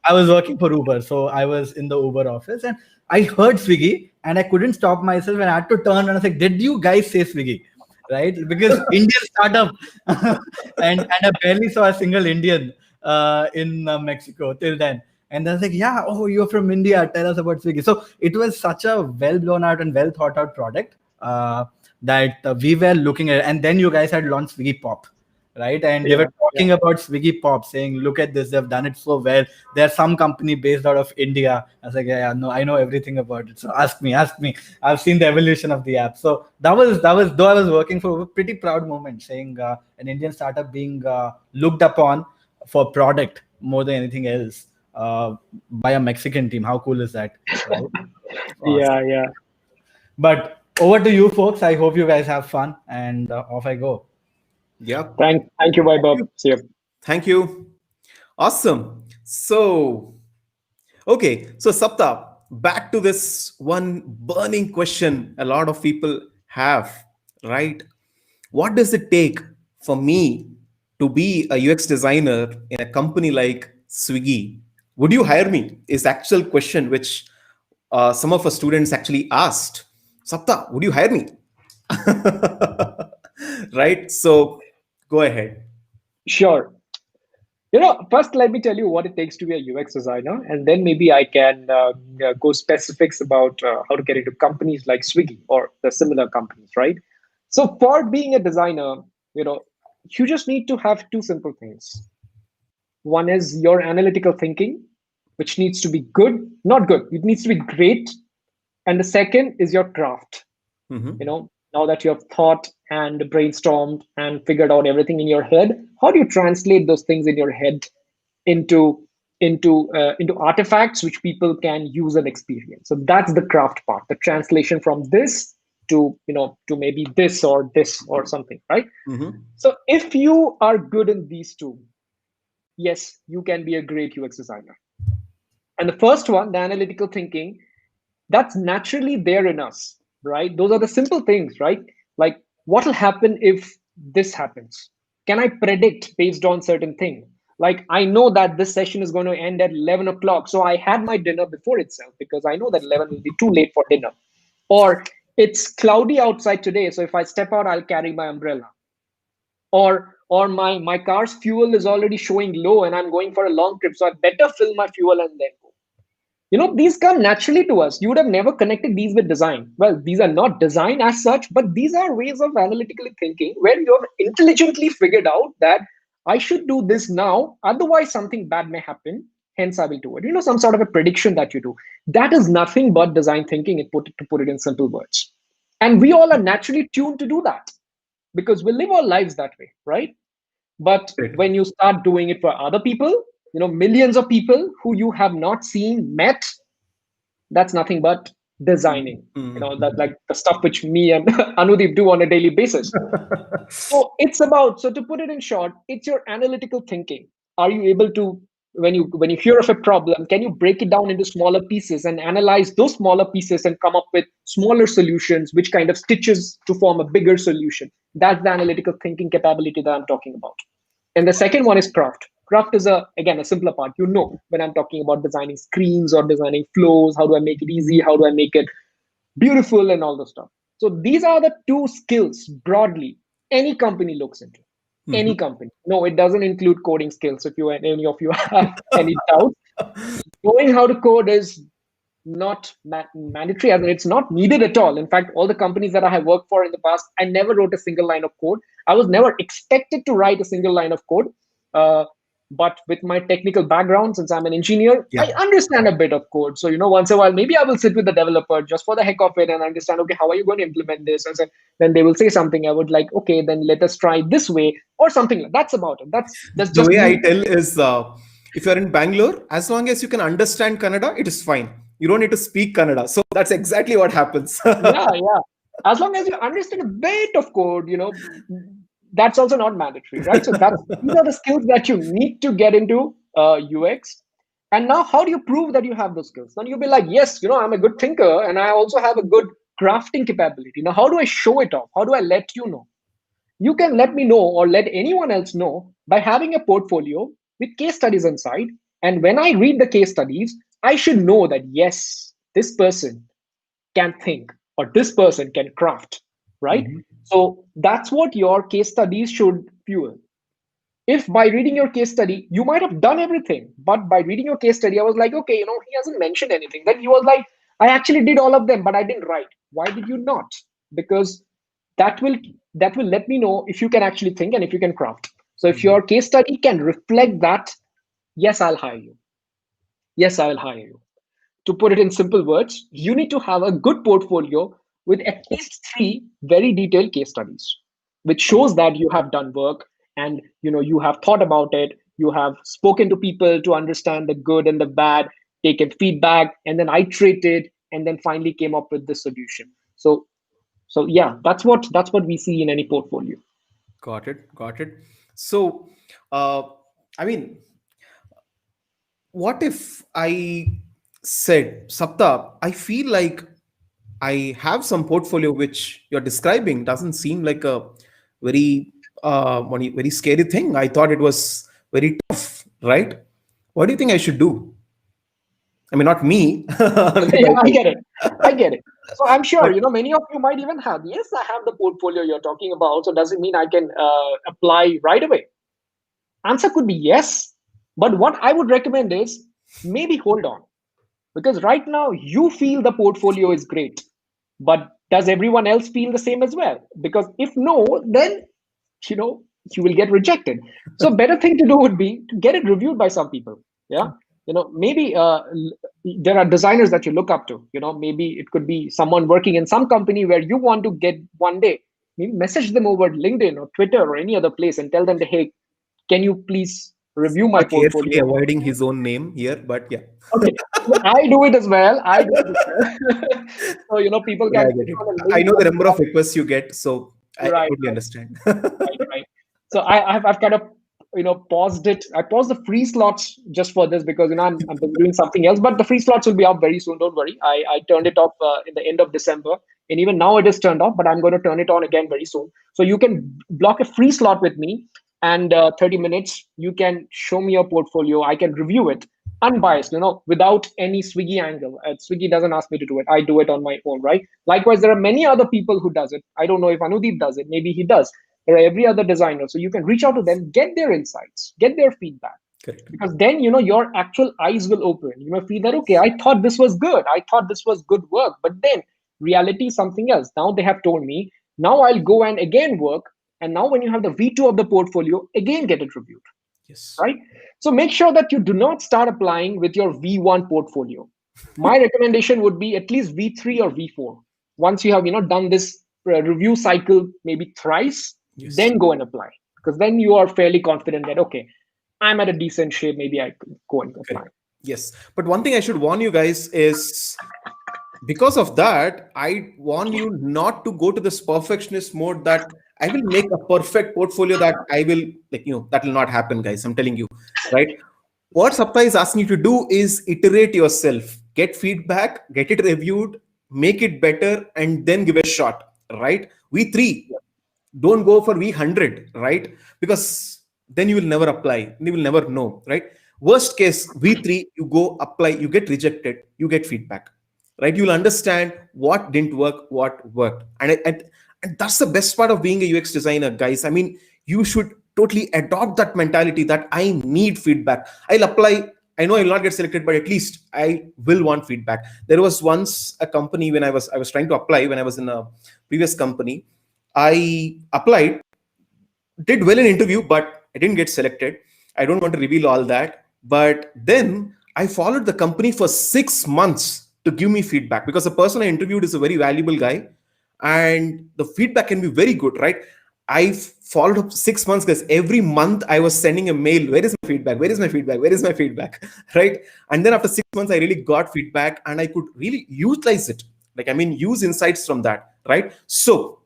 I was working for Uber, so I was in the Uber office, and I heard Swiggy, and I couldn't stop myself, and I had to turn and I was like, "Did you guys say Swiggy?" Right? Because Indian startup, and I barely saw a single Indian in Mexico till then. And I was like, "Yeah, oh, you're from India. Tell us about Swiggy." So it was such a well blown out and well thought out product that we were looking at, and then you guys had launched Swiggy Pop. Right, and they were talking about Swiggy Pop, saying, "Look at this, they've done it so well. There's some company based out of India." I was like, "Yeah, no, I know everything about it. So ask me. I've seen the evolution of the app." So that was though I was working for a pretty proud moment, saying an Indian startup being looked upon for product more than anything else by a Mexican team. How cool is that? Right? Awesome. Yeah. But over to you, folks. I hope you guys have fun, and off I go. Yeah. Thank you, Vaibhav. See you. Thank you. Awesome. So, okay. So, Sapta, back to this one burning question a lot of people have, right? What does it take for me to be a UX designer in a company like Swiggy? Would you hire me? Is actual question which some of our students actually asked. Sapta, would you hire me? Right? So, go ahead. Sure. First, let me tell you what it takes to be a UX designer, and then maybe I can go specifics about how to get into companies like Swiggy or the similar companies, right? So, for being a designer, you just need to have two simple things. One is your analytical thinking, which needs to be good, not good, it needs to be great. And the second is your craft. Now that you have thought and brainstormed and figured out everything in your head, how do you translate those things in your head into artifacts which people can use and experience? So that's the craft part, the translation from this to maybe this or something, right? So if you are good in these two, yes, you can be a great UX designer. And the first one, the analytical thinking, that's naturally there in us, right? Those are the simple things, right? Like, what will happen if this happens? Can I predict based on certain thing? Like, I know that this session is going to end at 11 o'clock. So I had my dinner before itself because I know that 11 will be too late for dinner. Or it's cloudy outside today. So if I step out, I'll carry my umbrella. Or my car's fuel is already showing low and I'm going for a long trip. So I better fill my fuel and then go. These come naturally to us. You would have never connected these with design. Well, these are not design as such, but these are ways of analytically thinking where you have intelligently figured out that I should do this now, otherwise something bad may happen. Hence, I will do it. Some sort of a prediction that you do. That is nothing but design thinking, to put it in simple words. And we all are naturally tuned to do that because we live our lives that way, right? But Right. when you start doing it for other people, millions of people who you have not seen, met, that's nothing but designing. That like the stuff which me and Anudeep do on a daily basis. So to put it in short, it's your analytical thinking. Are you able to, when you hear of a problem, can you break it down into smaller pieces and analyze those smaller pieces and come up with smaller solutions, which kind of stitches to form a bigger solution? That's the analytical thinking capability that I'm talking about. And the second one is craft. Craft is again a simpler part. When I'm talking about designing screens or designing flows, how do I make it easy? How do I make it beautiful and all the stuff? So these are the two skills broadly any company looks into. Any company. No, it doesn't include coding skills. If any of you have any doubts, knowing how to code is not mandatory, and it's not needed at all. In fact, all the companies that I have worked for in the past, I never wrote a single line of code. I was never expected to write a single line of code. But with my technical background, since I'm an engineer, Yeah. I understand a bit of code. So, once in a while, maybe I will sit with the developer just for the heck of it and understand, okay, how are you going to implement this? And so then they will say something. I would like, okay, then let us try this way or something. That's about it. That's The just way I me. tell is if you're in Bangalore, as long as you can understand Kannada, it is fine. You don't need to speak Kannada. So that's exactly what happens. Yeah. As long as you understand a bit of code, that's also not mandatory, right? So these are the skills that you need to get into UX. And now, how do you prove that you have those skills? Then you'll be like, yes, I'm a good thinker, and I also have a good crafting capability. Now, how do I show it off? How do I let you know? You can let me know or let anyone else know by having a portfolio with case studies inside. And when I read the case studies, I should know that yes, this person can think or this person can craft, right? So that's what your case studies should fuel. If by reading your case study you might have done everything, but by reading your case study I was like, okay, he hasn't mentioned anything, then he was like, I actually did all of them but I didn't write. Why did you not? Because that will let me know if you can actually think and if you can craft. So if your case study can reflect that, yes, I'll hire you. Yes, I will hire you. To put it in simple words, you need to have a good portfolio with at least 3 very detailed case studies, which shows that you have done work and you have thought about it, you have spoken to people to understand the good and the bad, taken feedback, and then iterated, and then finally came up with the solution. So yeah, that's what we see in any portfolio. Got it. Got it. So, uh, I mean, what if I said, Sapta, I feel like I have some portfolio which you're describing doesn't seem like a very very scary thing. I thought it was very tough, right? What do you think I should do? I mean, not me. Yeah, I get it. So I'm sure, But many of you might even have, yes, I have the portfolio you're talking about. So does it mean I can apply right away? Answer could be yes. But what I would recommend is maybe hold on. Because right now you feel the portfolio is great. But does everyone else feel the same as well? Because if no, then, you know, you will get rejected. So better thing to do would be to get it reviewed by some people. Yeah. Maybe there are designers that you look up to. Maybe it could be someone working in some company where you want to get one day. Maybe message them over LinkedIn or Twitter or any other place and tell them, hey, can you please review my carefully portfolio? avoiding his own name here, but yeah. Okay, so I do it as well. I do it as well. So people Yeah, can I click get it. on a I link know the on number of requests you get, so I right, totally understand. right. So I've kind of paused it. I paused the free slots just for this because I'm doing something else. But the free slots will be up very soon. Don't worry. I turned it off in the end of December, and even now it is turned off. But I'm going to turn it on again very soon. So you can block a free slot with me, and 30 minutes you can show me your portfolio. I can review it unbiased, without any Swiggy angle. Swiggy doesn't ask me to do it. I do it on my own, right? Likewise, there are many other people who does it. I don't know if Anudeep does it. Maybe he does. There are every other designer. So you can reach out to them, get their insights, get their feedback. Correct. Because then, your actual eyes will open. You may feel that, okay, I thought this was good. I thought this was good work. But then reality is something else. Now they have told me, now I'll go and again work. And now when you have the V2 of the portfolio, again get it reviewed, Yes. right? So make sure that you do not start applying with your V1 portfolio. My recommendation would be at least V3 or V4. Once you have, done this review cycle maybe thrice, Yes. then go and apply. Because then you are fairly confident that, okay, I'm at a decent shape, maybe I could go and apply. Correct. Yes. But one thing I should warn you guys is, because of that, I warn you not to go to this perfectionist mode that I will make a perfect portfolio, that I will, like, that will not happen, guys. I'm telling you, right? What Sapta is asking you to do is iterate yourself, get feedback, get it reviewed, make it better, and then give a shot, right? V3, don't go for V100, right? Because then you will never apply, you will never know, right? Worst case, V3, you go apply, you get rejected, you get feedback, right? You'll understand what didn't work, what worked. And that's the best part of being a UX designer, guys. I mean, you should totally adopt that mentality that I need feedback. I'll apply. I know I'll not get selected, but at least I will want feedback. There was once a company, when I was trying to apply, when I was in a previous company. I applied, did well in interview, but I didn't get selected. I don't want to reveal all that. But then I followed the company for 6 months to give me feedback, because the person I interviewed is a very valuable guy and the feedback can be very good, right? I followed up 6 months, because every month I was sending a mail, where is my feedback? Where is my feedback? Where is my feedback? Right? And then after 6 months, I really got feedback and I could really utilize it. Like, I mean, use insights from that, right? So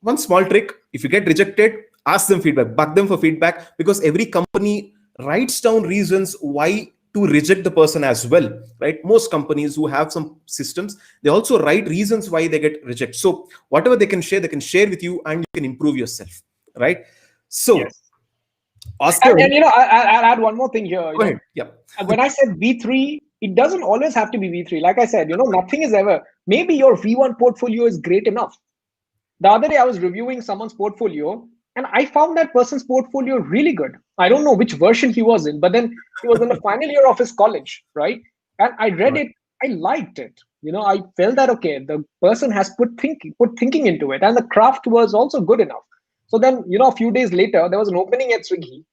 one small trick: if you get rejected, ask them feedback, bug them for feedback, because every company writes down reasons why to reject the person as well, right? Most companies who have some systems, they also write reasons why they get rejected. So whatever they can share with you, and you can improve yourself, right? So Yes. Oscar, And I'll add one more thing here. go ahead. Yeah. When I said V3, it doesn't always have to be V3. Like I said, nothing is ever. Maybe your V1 portfolio is great enough. The other day, I was reviewing someone's portfolio, and I found that person's portfolio really good. I don't know which version he was in, but then he was in the final year of his college, right? And I read it, I liked it. I felt that, okay, the person has put thinking into it, and the craft was also good enough. So then, a few days later, there was an opening at Swiggy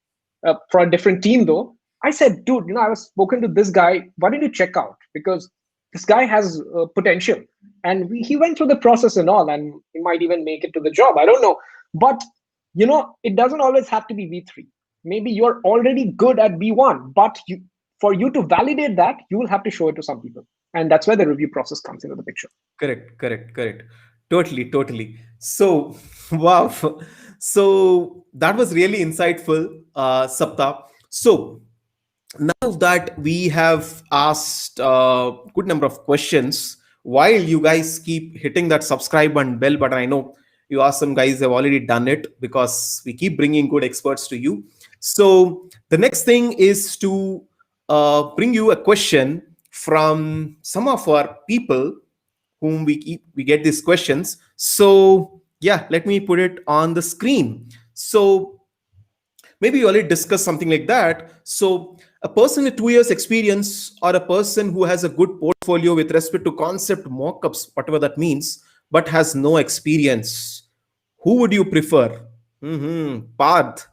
for a different team, though. I said, dude, I was spoken to this guy. Why don't you check out? Because this guy has potential. And he went through the process and all, and he might even make it to the job. I don't know. But, it doesn't always have to be V3. Maybe you're already good at V1, but for you to validate that, you will have to show it to some people. And that's where the review process comes into the picture. Correct. Totally. So, wow. So that was really insightful, Sapta. So now that we have asked a good number of questions, while you guys keep hitting that subscribe and bell button, I know you awesome guys have already done it, because we keep bringing good experts to you. So the next thing is to bring you a question from some of our people whom we get these questions. So yeah, let me put it on the screen. So maybe you already discussed something like that. So a person with 2 years experience, or a person who has a good portfolio with respect to concept mockups, whatever that means, but has no experience, who would you prefer? Path.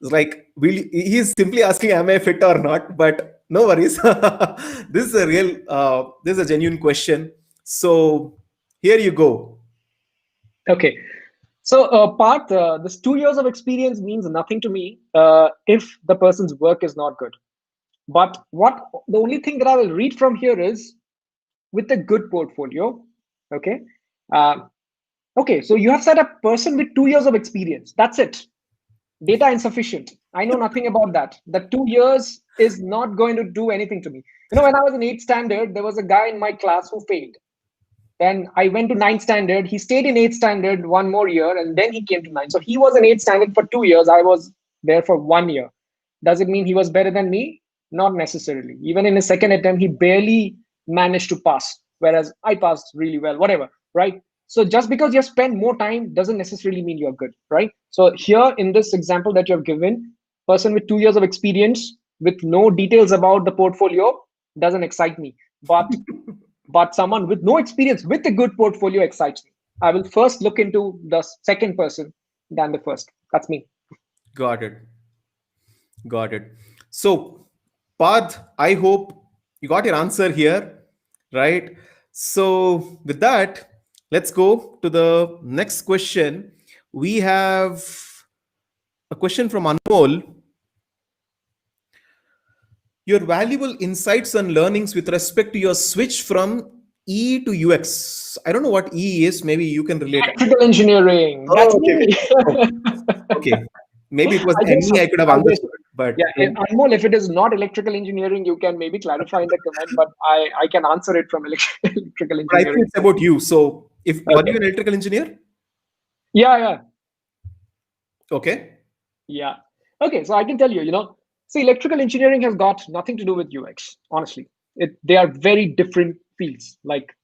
It's like, he's simply asking, am I fit or not? But no worries. This is this is a genuine question. So here you go. Okay. So, Parth, this 2 years of experience means nothing to me if the person's work is not good. But the only thing that I will read from here is, with a good portfolio, okay? Okay, so you have said a person with 2 years of experience. That's it. Data insufficient. I know nothing about that. The 2 years is not going to do anything to me. When I was in 8th standard, there was a guy in my class who failed. Then I went to 9th standard. He stayed in 8th standard one more year, and then he came to 9th. So he was in 8th standard for 2 years. I was there for 1 year. Does it mean he was better than me? Not necessarily. Even in his second attempt, he barely managed to pass, whereas I passed really well, whatever, right? So just because you spend more time doesn't necessarily mean you're good, right? So here in this example that you have given, person with 2 years of experience, with no details about the portfolio doesn't excite me. But someone with no experience with a good portfolio excites me. I will first look into the second person than the first. That's me. Got it. Got it. So, Parth, I hope you got your answer here, right? So, with that, let's go to the next question. We have a question from Anmol. Your valuable insights and learnings with respect to your switch from E to UX. I don't know what E is. Maybe you can relate. Electrical engineering. That's Oh, okay. me. Okay. Maybe it was I guess. ME I could have I guess. understood, but Yeah, Anmol, if it is not electrical engineering, you can maybe clarify in the comment, but I can answer it from electrical I think engineering. it's about you. So, if were Okay. you an electrical engineer? Yeah. Okay. Yeah. Okay, so I can tell you, see, electrical engineering has got nothing to do with UX, honestly. They are very different fields, like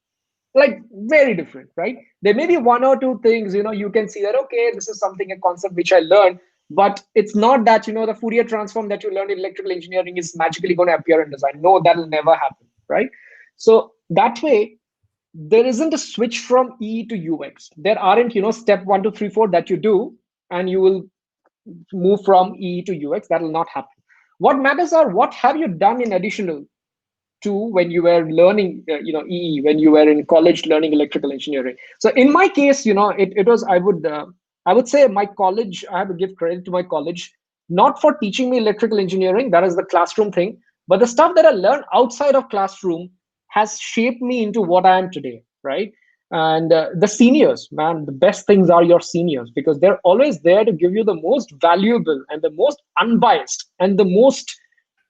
very different, right? There may be one or two things, you can see that, okay, this is something, a concept which I learned, but it's not that, the Fourier transform that you learned in electrical engineering is magically going to appear in design. No, that'll never happen, right? So that way, there isn't a switch from E to UX. There aren't, step 1, 2, 3, 4 that you do, and you will move from E to UX. That will not happen. What matters are what have you done in additional to when you were learning, EE, when you were in college learning electrical engineering. So in my case, it was, I would say my college, I have to give credit to my college, not for teaching me electrical engineering, that is the classroom thing, but the stuff that I learned outside of classroom has shaped me into what I am today, right? And the seniors, man, the best things are your seniors, because they're always there to give you the most valuable and the most unbiased and the most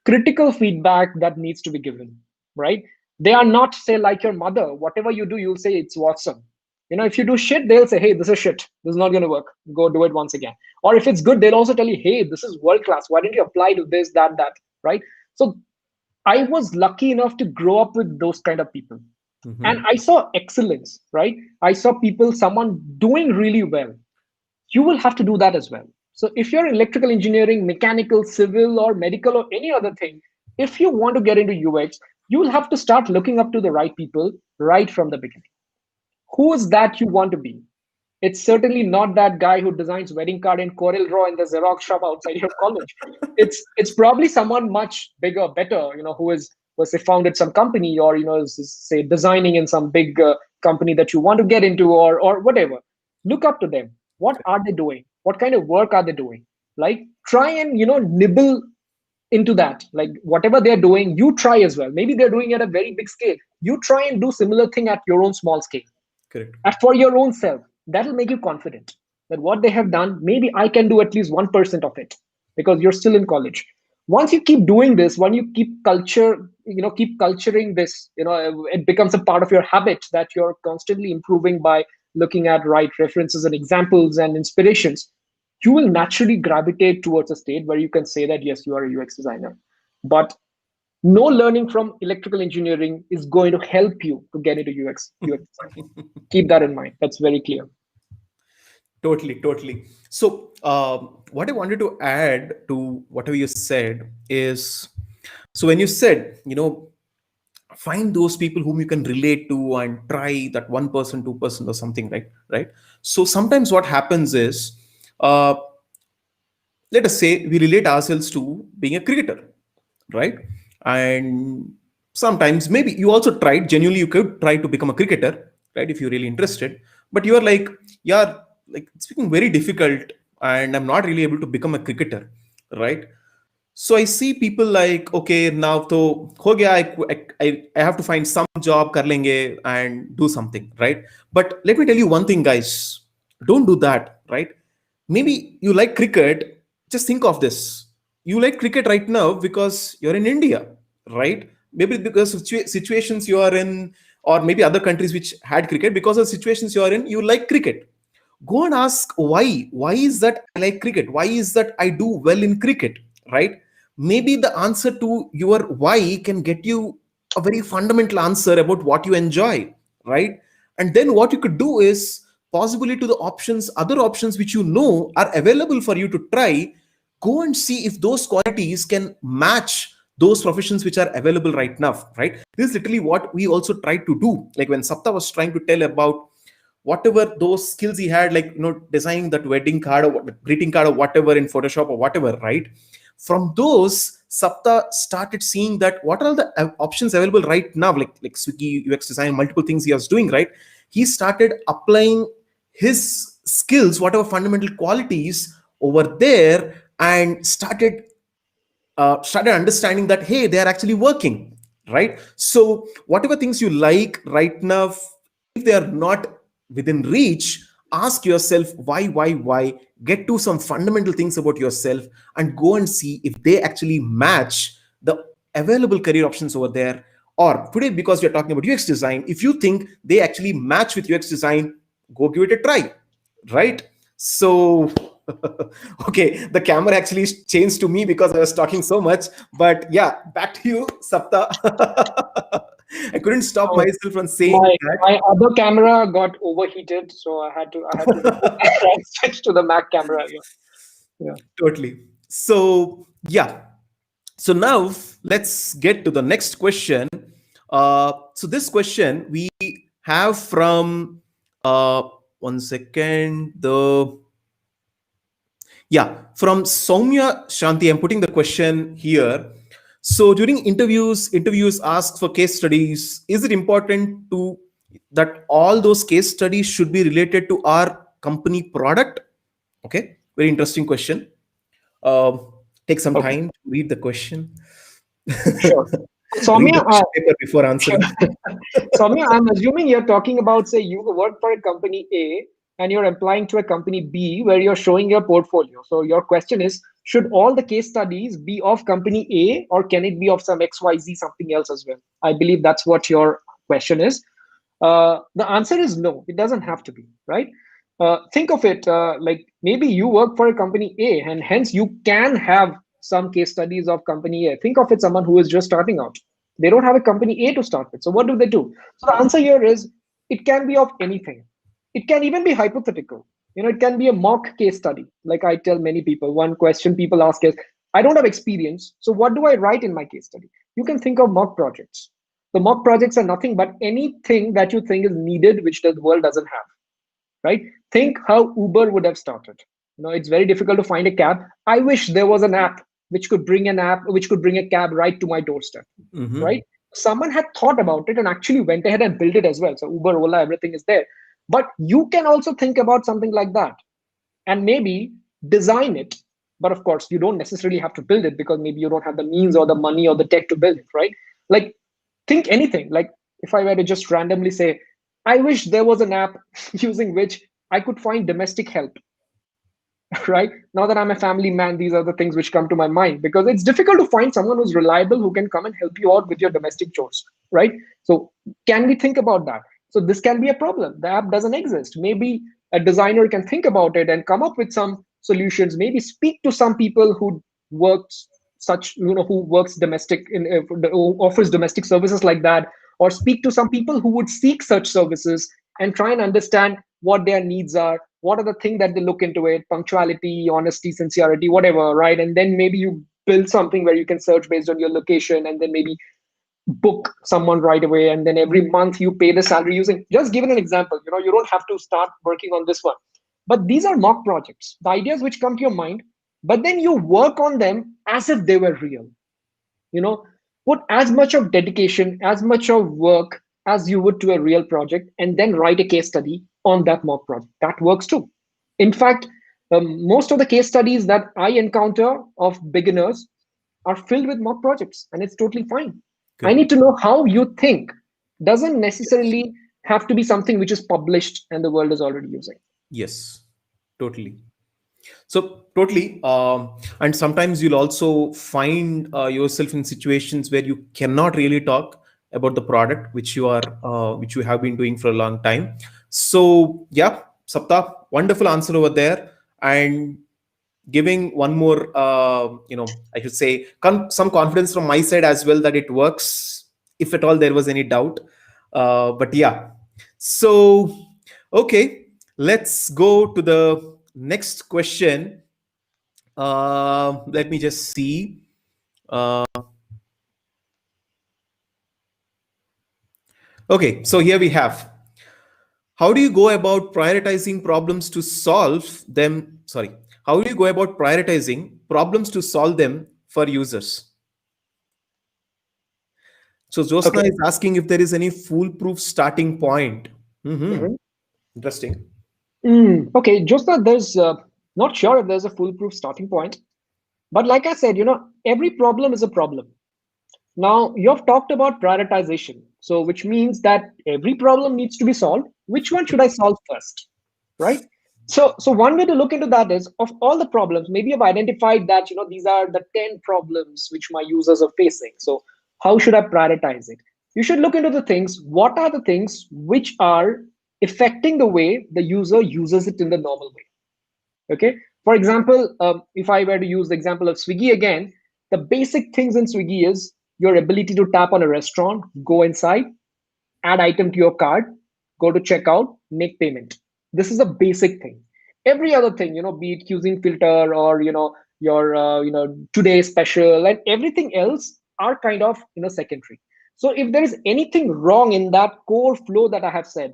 critical feedback that needs to be given, right? They are not, say, like your mother. Whatever you do, you'll say it's awesome. If you do shit, they'll say, hey, this is shit, this is not going to work, go do it once again. Or if it's good, they'll also tell you, hey, this is world class, why didn't you apply to this, that, right? So I was lucky enough to grow up with those kind of people. And I saw excellence, right? I saw someone doing really well. You will have to do that as well. So if you're electrical engineering, mechanical, civil, or medical, or any other thing, if you want to get into UX, you will have to start looking up to the right people right from the beginning. Who is that you want to be? It's certainly not that guy who designs wedding card in Corel Draw in the Xerox shop outside your college. It's probably someone much bigger, better, who was say founded some company, or is, say, designing in some big company that you want to get into, or whatever. Look up to them. What are they doing? What kind of work are they doing? Like, try and nibble into that. Like, whatever they're doing, you try as well. Maybe they're doing at a very big scale. You try and do similar thing at your own small scale. Correct. And for your own self, that'll make you confident that what they have done, maybe I can do at least 1% of it, because you're still in college. Once you keep doing this, when you keep culturing this, it becomes a part of your habit that you're constantly improving by looking at right references and examples and inspirations. You will naturally gravitate towards a state where you can say that, yes, you are a UX designer. But no learning from electrical engineering is going to help you to get into UX design. Keep that in mind. That's very clear. Totally. So, what I wanted to add to whatever you said is, so when you said, find those people whom you can relate to and try that 1%, 2% or something, right? So sometimes what happens is, let us say we relate ourselves to being a cricketer, right? And sometimes maybe you also tried, genuinely you could try to become a cricketer, right, if you're really interested, but you are like, yeah, like it's becoming very difficult and I'm not really able to become a cricketer, right? So I see people like, okay, now to ho gaya, I have to find some job kar lenge and do something, right? But let me tell you one thing, guys, don't do that, right? Maybe you like cricket. Just think of this. You like cricket right now because you're in India, right? Maybe because of situations you are in, or maybe other countries which had cricket, because of situations you are in, you like cricket. Go and ask why. Why is that I like cricket? Why is that I do well in cricket, right? Maybe the answer to your why can get you a very fundamental answer about what you enjoy, right? And then what you could do is, possibly to the options, other options which are available for you to try, go and see if those qualities can match those professions which are available right now, right? This is literally what we also try to do. Like when Sapta was trying to tell about whatever those skills he had, like designing that wedding card or greeting card or whatever in Photoshop or whatever, right? From those, Sapta started seeing that what are the options available right now, like Swiggy, UX design, multiple things he was doing, right? He started applying his skills, whatever fundamental qualities over there, and started understanding that, hey, they are actually working, right? So whatever things you like right now, if they are not within reach, ask yourself why. Get to some fundamental things about yourself and go and see if they actually match the available career options over there. Or today, because we're talking about UX design, if you think they actually match with UX design, go give it a try, right? So okay, the camera actually changed to me because I was talking so much. But yeah, back to you, Sapta. I couldn't stop So myself from saying my that. my other camera got overheated, so I had to remove that and switch to the Mac camera. Yeah. Yeah. Totally. So yeah. So now let's get to the next question. So this question we have from uh, one second. From Soumya Shanti. I'm putting the question here. So during interviews ask for case studies. Is it important to that all those case studies should be related to our company product? Okay, very interesting question. Take some Okay. time to read the question. Sure. Read Soumya, the question paper before answering. Soumya, I'm assuming you're talking about, say, you work for a company A and you're applying to a company B where you're showing your portfolio. So your question is, should all the case studies be of company A or can it be of some XYZ something else as well? I believe that's what your question is. The answer is no, it doesn't have to be, right? Think of it like maybe you work for a company A and hence you can have some case studies of company A. Think of it someone who is just starting out. They don't have a company A to start with. So what do they do? So the answer here is it can be of anything. It can even be hypothetical. It can be a mock case study. Like I tell many people, one question people ask is, I don't have experience. So what do I write in my case study? You can think of mock projects. The mock projects are nothing but anything that you think is needed, which the world doesn't have, right? Think how Uber would have started. It's very difficult to find a cab. I wish there was an app which could bring a cab right to my doorstep, Mhm. right? Someone had thought about it and actually went ahead and built it as well. So Uber, Ola, everything is there. But you can also think about something like that and maybe design it. But of course, you don't necessarily have to build it because maybe you don't have the means or the money or the tech to build it, right? Like, think anything. Like, if I were to just randomly say, I wish there was an app using which I could find domestic help, right? Now that I'm a family man, these are the things which come to my mind because it's difficult to find someone who's reliable who can come and help you out with your domestic chores, right? So, can we think about that? So, this can be a problem. The app doesn't exist. Maybe a designer can think about it and come up with some solutions. Maybe speak to some people who works who works domestic who offers domestic services like that, or speak to some people who would seek such services and try and understand what their needs are, what are the things that they look into it, punctuality, honesty, sincerity, whatever, right? And then maybe you build something where you can search based on your location and then maybe book someone right away, and then every month you pay the salary using, just given an example, you don't have to start working on this one, but these are mock projects, the ideas which come to your mind, but then you work on them as if they were real. you know Put as much of dedication, as much of work as you would to a real project, and then write a case study on that mock project. That works too. In fact, most of the case studies that I encounter of beginners are filled with mock projects, and it's totally fine. I need Correct. to know how you think. Doesn't necessarily have to be something which is published and the world is already using. Yes, totally. So totally, and sometimes you'll also find yourself in situations where you cannot really talk about the product which you have been doing for a long time. So yeah, Sapta, wonderful answer over there, and giving one more, I should say, some confidence from my side as well that it works, if at all there was any doubt. But yeah, so okay, let's go to the next question. Let me just see. Uh, okay, so here we have. How do you go about prioritizing problems to solve them? Sorry. How do you go about prioritizing problems to solve them for users? So Josna Okay. is asking if there is any foolproof starting point. Hmm. Mhm. Interesting. Okay, just that there's not sure if there's a foolproof starting point, but like I said, every problem is a problem. Now, you've talked about prioritization. So, which means that every problem needs to be solved. Which one should I solve first? Right? So one way to look into that is of all the problems, maybe you've identified that, these are the 10 problems which my users are facing. So, how should I prioritize it? You should look into the things, what are the things which are affecting the way the user uses it in the normal way? Okay. For example, if I were to use the example of Swiggy again, the basic things in Swiggy is your ability to tap on a restaurant, go inside, add item to your cart, go to checkout, make payment. This is a basic thing. Every other thing, be it cuisine filter or your today special and everything else are kind of secondary. So if there is anything wrong in that core flow that I have said,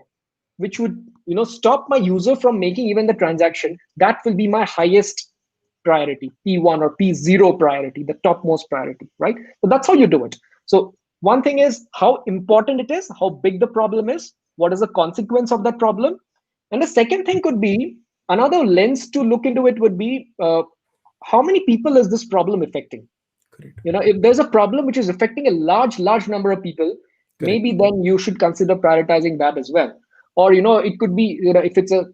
which would stop my user from making even the transaction, that will be my highest priority, P1 or P0 priority, the topmost priority, right? So that's how you do it. So one thing is how important it is, how big the problem is, what is the consequence of that problem. And the second thing could be another lens to look into it would be how many people is this problem affecting? Correct. If there's a problem which is affecting a large number of people, Correct. maybe then you should consider prioritizing that as well. Or it could be if it's a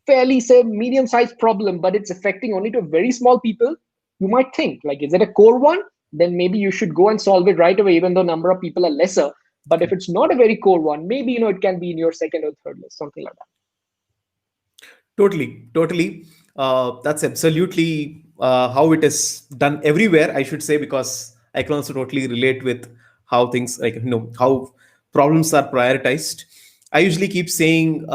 fairly say medium sized problem but it's affecting only to very small people, you might think like, is it a core one? Then maybe you should go and solve it right away even though number of people are lesser. But if it's not a very core one, maybe it can be in your second or third list, something like that. Totally, totally. That's absolutely how it is done everywhere, I should say, because I can also totally relate with how things like how problems are prioritized. I usually keep saying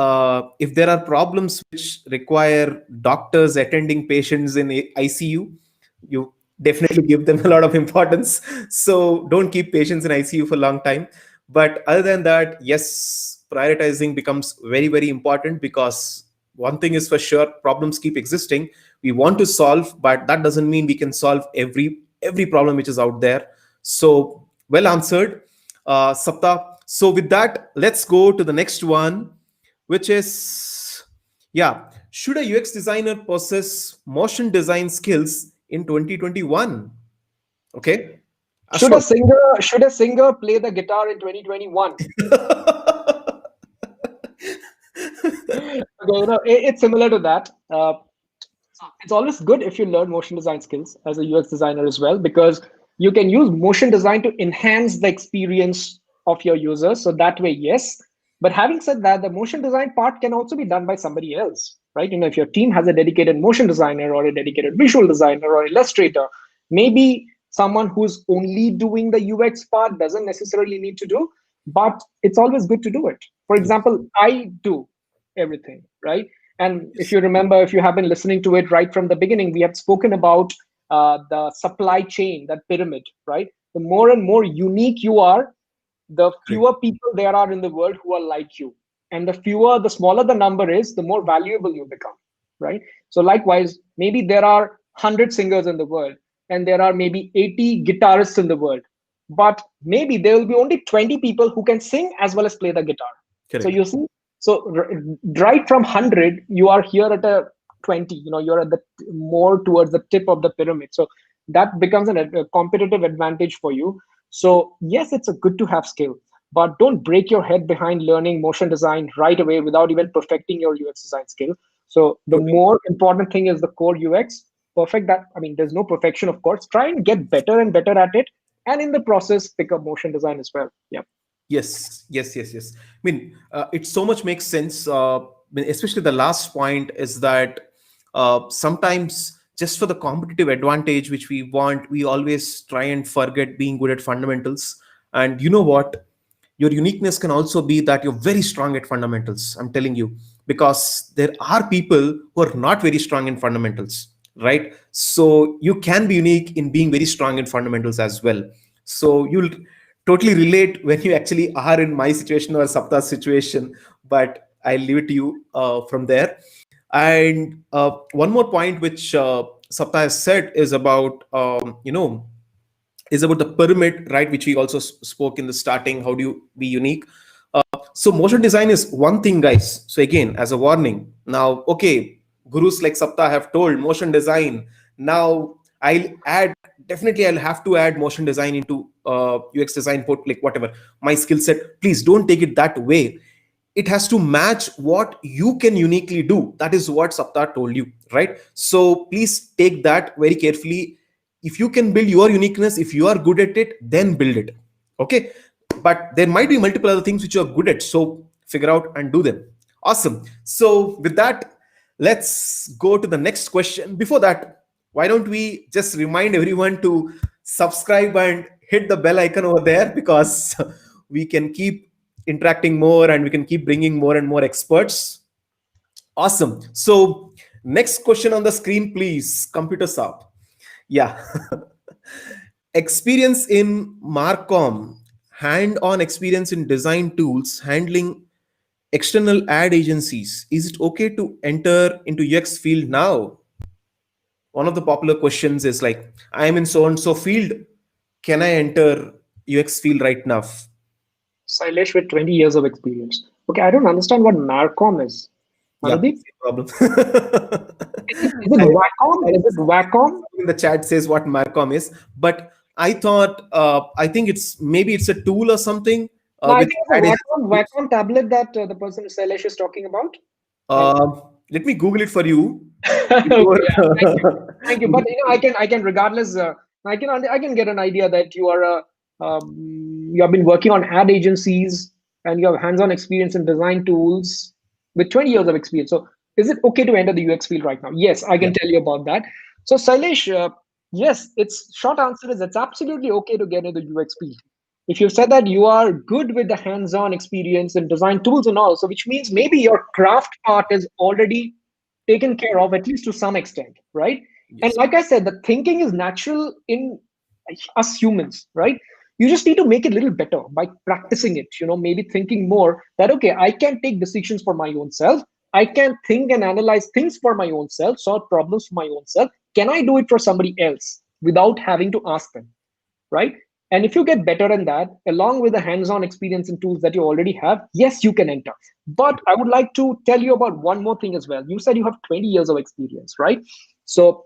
if there are problems which require doctors attending patients in ICU, you definitely give them a lot of importance. So don't keep patients in ICU for a long time. But other than that, yes, prioritizing becomes very, very important because one thing is for sure, problems keep existing. We want to solve, but that doesn't mean we can solve every problem which is out there. So well answered, Sapta. So with that, let's go to the next one, which is, yeah, should a UX designer possess motion design skills in 2021? Okay, Should a Ashwat. singer should a singer play the guitar in 2021? Okay, it's similar to that. So it's always good if you learn motion design skills as a UX designer as well, because you can use motion design to enhance the experience of your users. So that way, yes. But having said that, the motion design part can also be done by somebody else, right? If your team has a dedicated motion designer or a dedicated visual designer or illustrator, maybe someone who's only doing the UX part doesn't necessarily need to do, but it's always good to do it. For example, I do everything, right? And if Yes. you remember, if you have been listening to it right from the beginning, we have spoken about the supply chain, that pyramid, right? The more and more unique you are, the Correct. fewer people there are in the world who are like you. And the smaller the number is, the more valuable you become, right? So likewise, maybe there are 100 singers in the world, and there are maybe 80 guitarists in the world. But maybe there will be only 20 people who can sing as well as play the guitar. So Correct. you see, right from 100, you are here at a 20, you're at the more towards the tip of the pyramid. So that becomes a competitive advantage for you. So yes, it's a good to have skill, but don't break your head behind learning motion design right away without even perfecting your UX design skill. So the Totally. more important thing is the core UX. Perfect that. I mean, there's no perfection, of course. Try and get better and better at it, and in the process, pick up motion design as well. Yeah. Yes, yes, yes, yes. I mean, it so much makes sense. Especially the last point is that sometimes just for the competitive advantage which we want, we always try and forget being good at fundamentals. And you know what? Your uniqueness can also be that you're very strong at fundamentals. I'm telling you, because there are people who are not very strong in fundamentals. right? So you can be unique in being very strong in fundamentals as well. So you'll totally relate when you actually are in my situation or Sapta's situation, but I'll leave it to you from there. And one more point which Sapta has said is about is about the pyramid, right? Which we also spoke in the starting. How do you be unique? So motion design is one thing, guys. So again, as a warning, now, okay, gurus like Sapta have told motion design. Now I'll add, definitely I'll have to add motion design into UX design, put like whatever my skill set. Please don't take it that way. It has to match what you can uniquely do. That is what Sapta told you, right? So please take that very carefully. If you can build your uniqueness, if you are good at it, then build it. Okay. But there might be multiple other things which you are good at. So figure out and do them. Awesome. So with that, let's go to the next question. Before that, why don't we just remind everyone to subscribe and hit the bell icon over there, because we can keep interacting more and we can keep bringing more and more experts. Awesome. So next question on the screen, please, computer sub. Yeah. Experience in Marcom, hand-on experience in design tools, handling external ad agencies. Is it okay to enter into UX field now? One of the popular questions is like, I am in so and so field. Can I enter UX field right now? Sailesh with 20 years of experience. Okay, I don't understand what Marcom is. Yeah, Anudeep? same problem. Is it Wacom? Is it Wacom? In the chat says what Marcom is, but I thought, I think it's maybe it's a tool or something. No, I Which think it's a Wacom tablet that the person Sailesh is talking about. let me Google it for you. Okay, yeah, thank you. But I can regardless. I can get an idea that you are you have been working on ad agencies and you have hands-on experience in design tools with 20 years of experience. So, is it okay to enter the UX field right now? Yes, I can Yeah. tell you about that. So, Sailesh, yes, its short answer is it's absolutely okay to get into the UX field. If you said that you are good with the hands-on experience and design tools and all, so which means maybe your craft part is already taken care of, at least to some extent, right? And Yes. like I said, the thinking is natural in us humans, right? You just need to make it a little better by practicing it, maybe thinking more that, okay, I can take decisions for my own self. I can think and analyze things for my own self, solve problems for my own self. Can I do it for somebody else without having to ask them, right? And if you get better in that, along with the hands-on experience and tools that you already have, yes, you can enter. But I would like to tell you about one more thing as well. You said you have 20 years of experience, right? So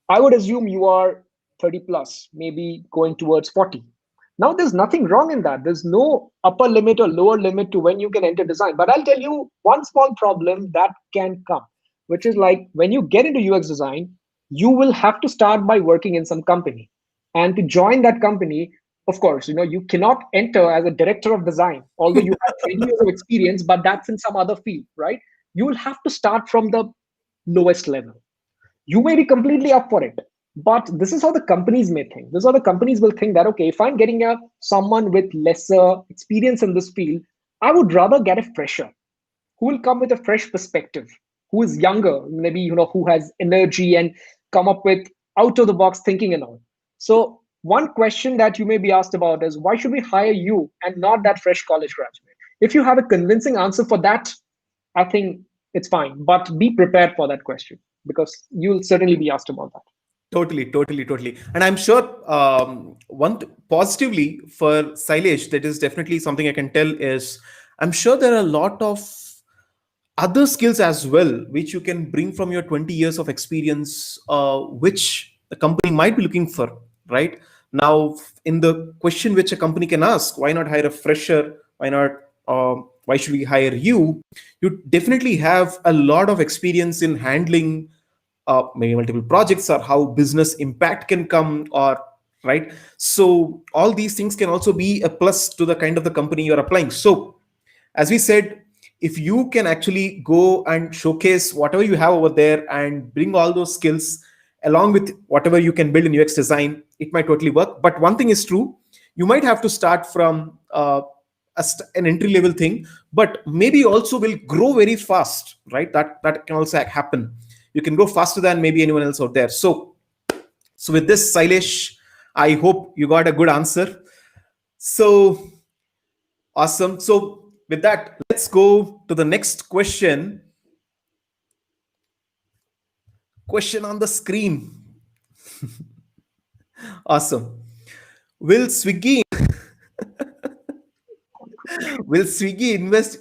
I would assume you are 30 plus, maybe going towards 40. Now, there's nothing wrong in that. There's no upper limit or lower limit to when you can enter design. But I'll tell you one small problem that can come, which is like when you get into UX design, you will have to start by working in some company. And to join that company, of course, you cannot enter as a director of design, although you have 20 years of experience, but that's in some other field, right? You will have to start from the lowest level. You may be completely up for it, but this is how the companies may think. This is how the companies will think that, okay, if I'm getting someone with lesser experience in this field, I would rather get a fresher who will come with a fresh perspective, who is younger, maybe, who has energy and come up with out of the box thinking and all. So one question that you may be asked about is, why should we hire you and not that fresh college graduate? If you have a convincing answer for that, I think it's fine, but be prepared for that question because you'll certainly be asked about that. Totally, totally, totally. And I'm sure positively for Sailesh, that is definitely something I can tell is I'm sure there are a lot of other skills as well which you can bring from your 20 years of experience, which the company might be looking for, right? Now, in the question which a company can ask, why not hire a fresher? Why not? Why should we hire you? You definitely have a lot of experience in handling maybe multiple projects, or how business impact can come, or right. So all these things can also be a plus to the kind of the company you're applying. So as we said, if you can actually go and showcase whatever you have over there and bring all those skills along with whatever you can build in UX design, it might totally work. But one thing is true, you might have to start from an entry level thing, but maybe also will grow very fast, right? That can also happen. you can grow faster than maybe anyone else out there. So with this, Sailesh, I hope you got a good answer. So awesome. So with that, let's go to the next question. Question on the screen. Awesome. Will Swiggy invest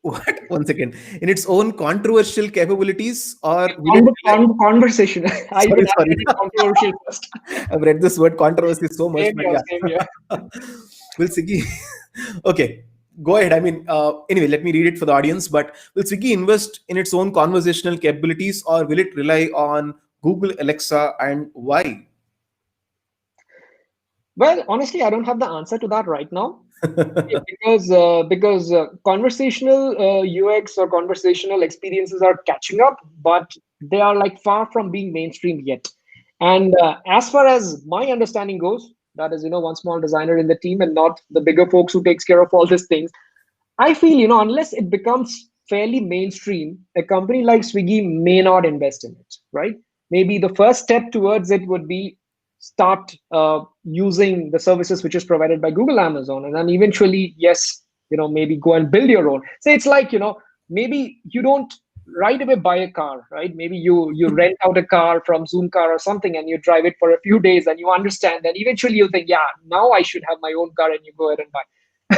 what? One second. In its own controversial capabilities, or will it Conversation. I sorry, even sorry. added controversial first. I've read this word controversy so much, Same but here, yeah. same here. Will Swiggy okay, go ahead. I mean, anyway, let me read it for the audience. But will Swiggy invest in its own conversational capabilities, or will it rely on Google, Alexa, and why? Well, honestly, I don't have the answer to that right now. Because conversational UX or conversational experiences are catching up, but they are like far from being mainstream yet. And as far as my understanding goes, that is, one small designer in the team and not the bigger folks who takes care of all these things. I feel, unless it becomes fairly mainstream, a company like Swiggy may not invest in it, right? Maybe the first step towards it would be start using the services which is provided by Google, Amazon, and then eventually, yes, maybe go and build your own. So it's like, maybe you don't right away buy a car, right? Maybe you rent out a car from Zoom Car or something, and you drive it for a few days, and you understand. And eventually, you think, yeah, now I should have my own car, and you go ahead and buy.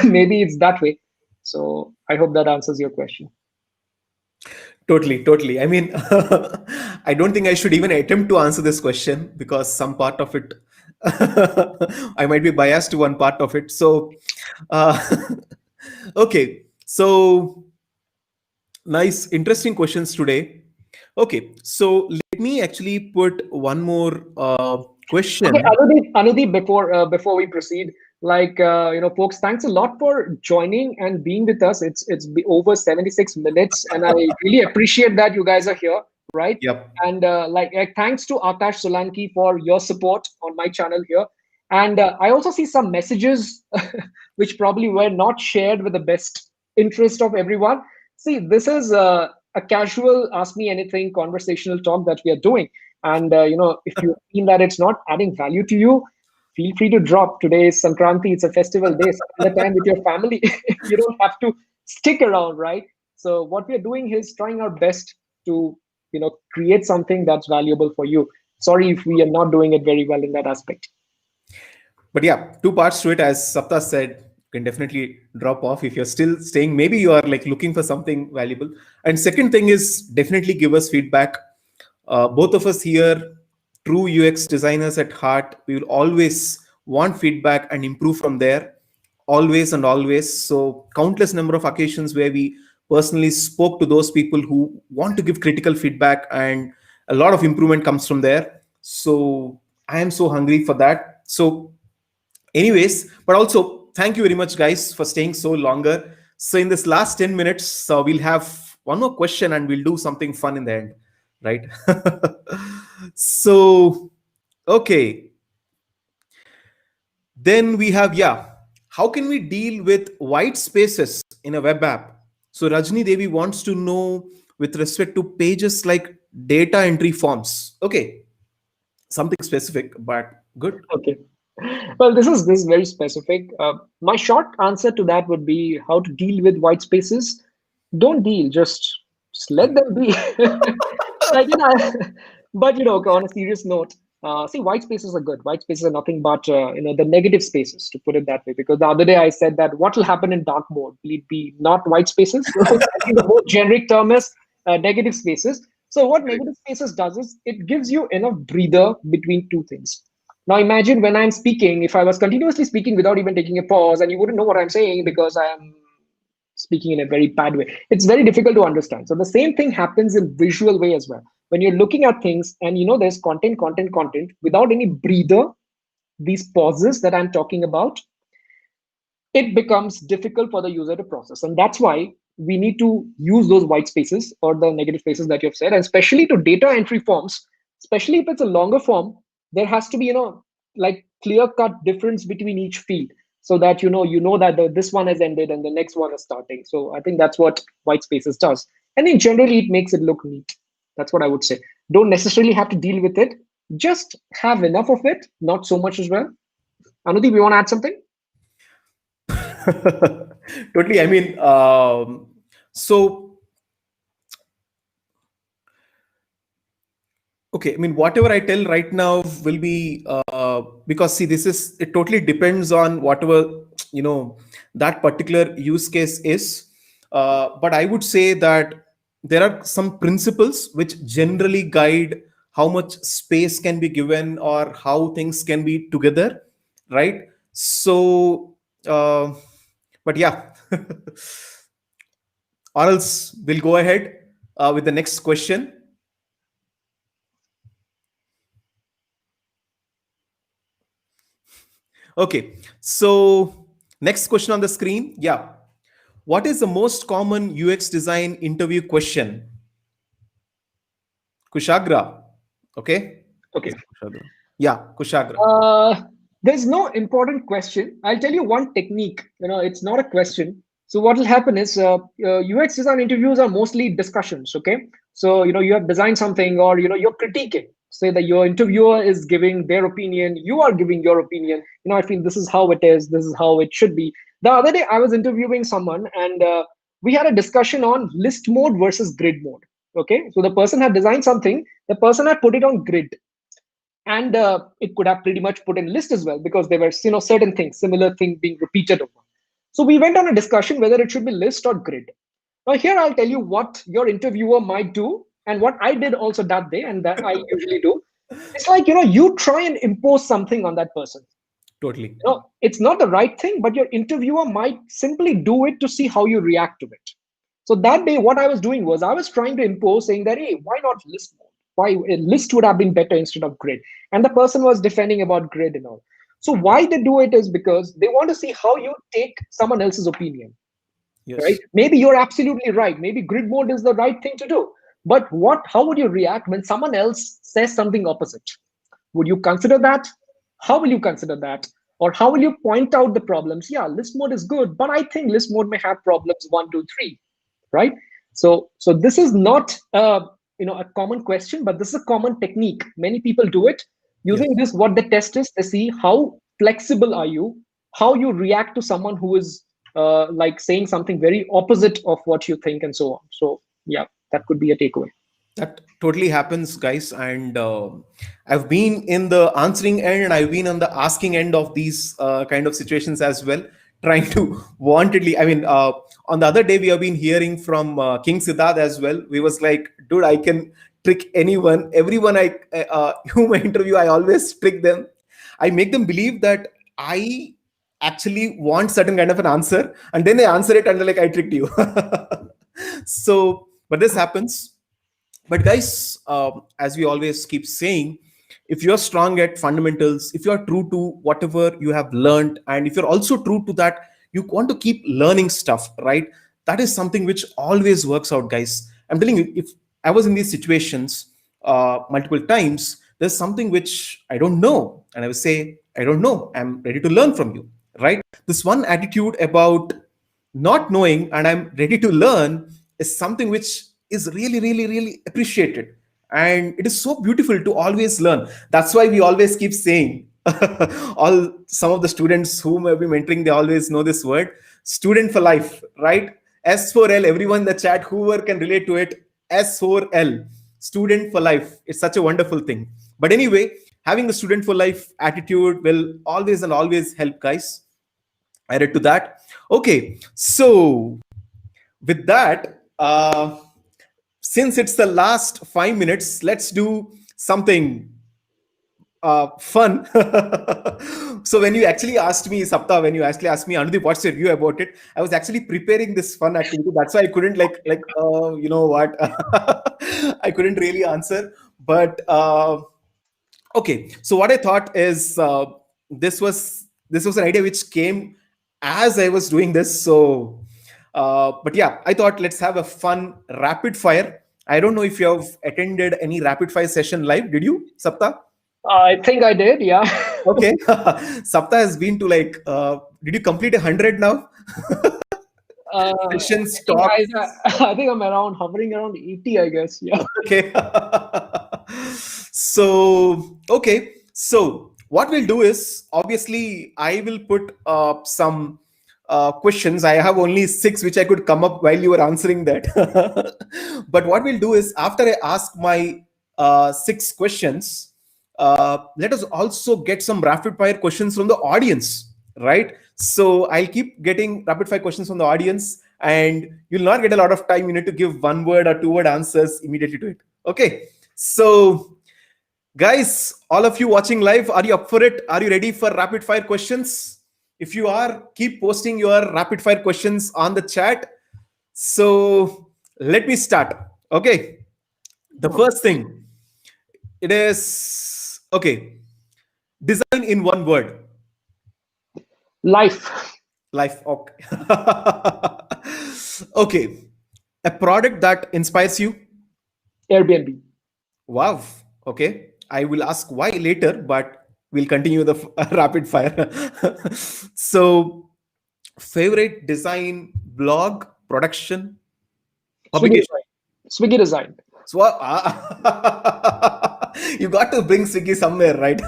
Maybe it's that way. So I hope that answers your question. Totally. I mean, I don't think I should even attempt to answer this question because some part of it, I might be biased to one part of it. So, uh, okay. So, nice, interesting questions today. Okay. So, let me actually put one more Okay, question. Anudeep, before we proceed, folks, thanks a lot for joining and being with us. It's over 76 minutes, and I really appreciate that you guys are here, right? Yep. And thanks to Akash Solanki for your support on my channel here. And I also see some messages which probably were not shared with the best interest of everyone. See, this is a casual ask me anything conversational talk that we are doing. And if you feel that it's not adding value to you, feel free to drop. Today is Sankranti; it's a festival day. Spend the time with your family. You don't have to stick around, right? So what we are doing is trying our best to create something that's valuable for you. Sorry if we are not doing it very well in that aspect. But yeah, two parts to it. As Sapta said, you can definitely drop off if you're still staying. Maybe you are like looking for something valuable. And second thing is definitely give us feedback. Both of us here, true UX designers at heart, we will always want feedback and improve from there, always and always. So countless number of occasions where we personally spoke to those people who want to give critical feedback, and a lot of improvement comes from there. So I am so hungry for that. So anyways, but also thank you very much guys for staying so longer. So in this last 10 minutes, we'll have one more question and we'll do something fun in the end, right? So okay, then we have, yeah, how can we deal with white spaces in a web app? So Rajni Devi wants to know with respect to pages like data entry forms. Okay, something specific, but good. Okay. Well, this is very specific. My short answer to that would be how to deal with white spaces. Don't deal, just let them be. Like, but on a serious note, see, white spaces are good. White spaces are nothing but the negative spaces, to put it that way. Because the other day I said that what will happen in dark mode? Will it be not white spaces? So I think the more generic term is negative spaces. So what negative spaces does is it gives you enough breather between two things. Now imagine when I'm speaking, if I was continuously speaking without even taking a pause, and you wouldn't know what I'm saying because I am speaking in a very bad way. It's very difficult to understand. So the same thing happens in visual way as well. When you're looking at things and there's content without any breather, these pauses that I'm talking about, it becomes difficult for the user to process. And that's why we need to use those white spaces or the negative spaces that you've said, and especially to data entry forms, especially if it's a longer form, there has to be, like clear cut difference between each field so that that this one has ended and the next one is starting. So I think that's what white spaces does. And then generally it makes it look neat. That's what I would say. Don't necessarily have to deal with it. Just have enough of it, not so much as well. Anudeep, you want to add something? Totally. I mean, so okay. I mean, whatever I tell right now will be because see, it totally depends on whatever that particular use case is. But I would say that there are some principles which generally guide how much space can be given or how things can be together, right? So, but yeah, or else we'll go ahead with the next question. Okay, so next question on the screen. Yeah. What is the most common UX design interview question? Kushagra. Okay. Okay. Is it Kushagra? Yeah, Kushagra. There's no important question. I'll tell you one technique. It's not a question. So what will happen is UX design interviews are mostly discussions. Okay. So you have designed something, or you're critiquing. Say that your interviewer is giving their opinion, you are giving your opinion. I feel this is how it is. This is how it should be. The other day, I was interviewing someone, and we had a discussion on list mode versus grid mode. Okay. So the person had designed something. The person had put it on grid, and it could have pretty much put in list as well, because there were certain things, similar thing being repeated over. So we went on a discussion whether it should be list or grid. Now here I'll tell you what your interviewer might do, and what I did also that day, and that I usually do. It's like, you try and impose something on that person. Totally. It's not the right thing, but your interviewer might simply do it to see how you react to it. So that day, what I was doing was I was trying to impose, saying that, hey, why not list mode? Why a list would have been better instead of grid? And the person was defending about grid and all. So why they do it is because they want to see how you take someone else's opinion, right? Yes. Maybe you're absolutely right. Maybe grid mode is the right thing to do. But how would you react when someone else says something opposite? Would you consider that? How will you consider that? Or how will you point out the problems? Yeah, list mode is good, but I think list mode may have problems 1, 2, 3, right? So this is not a common question, but this is a common technique. Many people do it. Yes. Using this, what the test is, they see how flexible are you, how you react to someone who is like saying something very opposite of what you think, and so on. So yeah, that could be a takeaway. That totally happens, guys. And I've been in the answering end and I've been on the asking end of these kind of situations as well, trying to wantedly. I mean, on the other day, we have been hearing from King Siddharth as well. We was like, dude, I can trick anyone. Everyone whom I interview, I always trick them. I make them believe that I actually want certain kind of an answer. And then they answer it and they're like, I tricked you. So, but this happens. But guys, as we always keep saying, if you're strong at fundamentals, if you're true to whatever you have learned, and if you're also true to that, you want to keep learning stuff, right? That is something which always works out, guys. I'm telling you, if I was in these situations multiple times, there's something which I don't know, and I will say, I don't know. I'm ready to learn from you, right? This one attitude about not knowing and I'm ready to learn is something which is really, really, really appreciated. And it is so beautiful to always learn. That's why we always keep saying, some of the students whom I've been mentoring, they always know this word, student for life, right? S4L, everyone in the chat, whoever can relate to it, S4L, student for life. It's such a wonderful thing. But anyway, having a student for life attitude will always and always help, guys. I read to that. Okay, so with that, since it's the last 5 minutes, let's do something fun. So when you actually asked me, Sapta, when you actually asked me, Anudeep, what's your view about it? I was actually preparing this fun activity. That's why I couldn't you know what? I couldn't really answer. But okay, so what I thought is this was an idea which came as I was doing this. So, but yeah, I thought let's have a fun rapid fire. I don't know if you have attended any rapid fire session live. Did you, Sapta? I think I did, yeah. Okay, Sapta has been to did you complete 100 now? Sessions I think talk. I think I'm hovering around 80, I guess. Yeah. Okay. So, okay. So, what we'll do is obviously I will put some questions. I have only six which I could come up while you were answering that. But what we'll do is after I ask my six questions, let us also get some rapid fire questions from the audience, right? So, I'll keep getting rapid fire questions from the audience, and you'll not get a lot of time. You need to give one word or two word answers immediately to it. Okay. So, guys, all of you watching live, are you up for it? Are you ready for rapid fire questions? If you are, keep posting your rapid fire questions on the chat. So, let me start. Okay. The first thing, it is okay. Design in one word. Life. Life. Okay. Okay. A product that inspires you. Airbnb. Wow. Okay. I will ask why later, but we'll continue the rapid fire. So, favorite design, blog, production, Swiggy publication. design. Swiggy design. So, you got to bring Swiggy somewhere, right?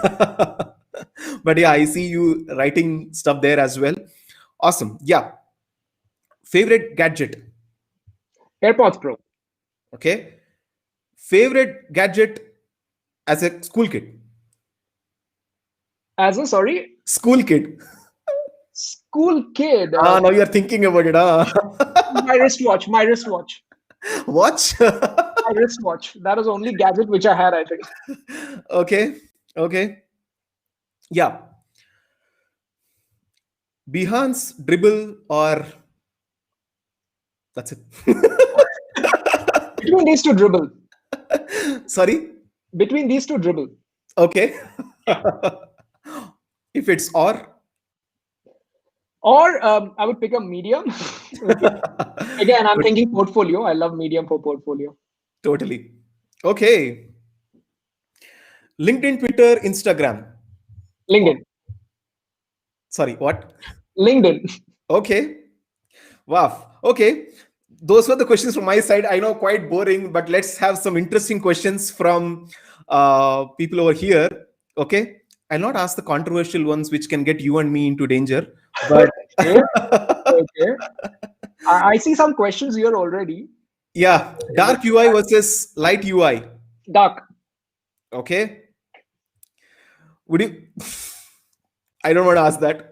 But yeah, I see you writing stuff there as well. Awesome. Yeah. Favorite gadget. AirPods Pro. Okay. Favorite gadget as a school kid. As a School kid. school kid. Now you're thinking about it. My wristwatch. My wristwatch. Watch. My wristwatch. That was the only gadget which I had, I think. Okay. Okay. Yeah. Behance, dribble, or that's it. Between these two, dribble. Sorry. Between these two, dribble. Okay. If it's Or I would pick a medium. Again, I'm thinking portfolio. I love medium for portfolio. Totally. Okay. LinkedIn, Twitter, Instagram. LinkedIn. Sorry, what? LinkedIn. Okay. Wow. Okay. Those were the questions from my side. I know quite boring, but let's have some interesting questions from people over here. Okay. I'll not ask the controversial ones which can get you and me into danger. But Okay. Okay. I see some questions here already. yeah, dark UI versus light UI. Dark. Okay. Would you? I don't want to ask that.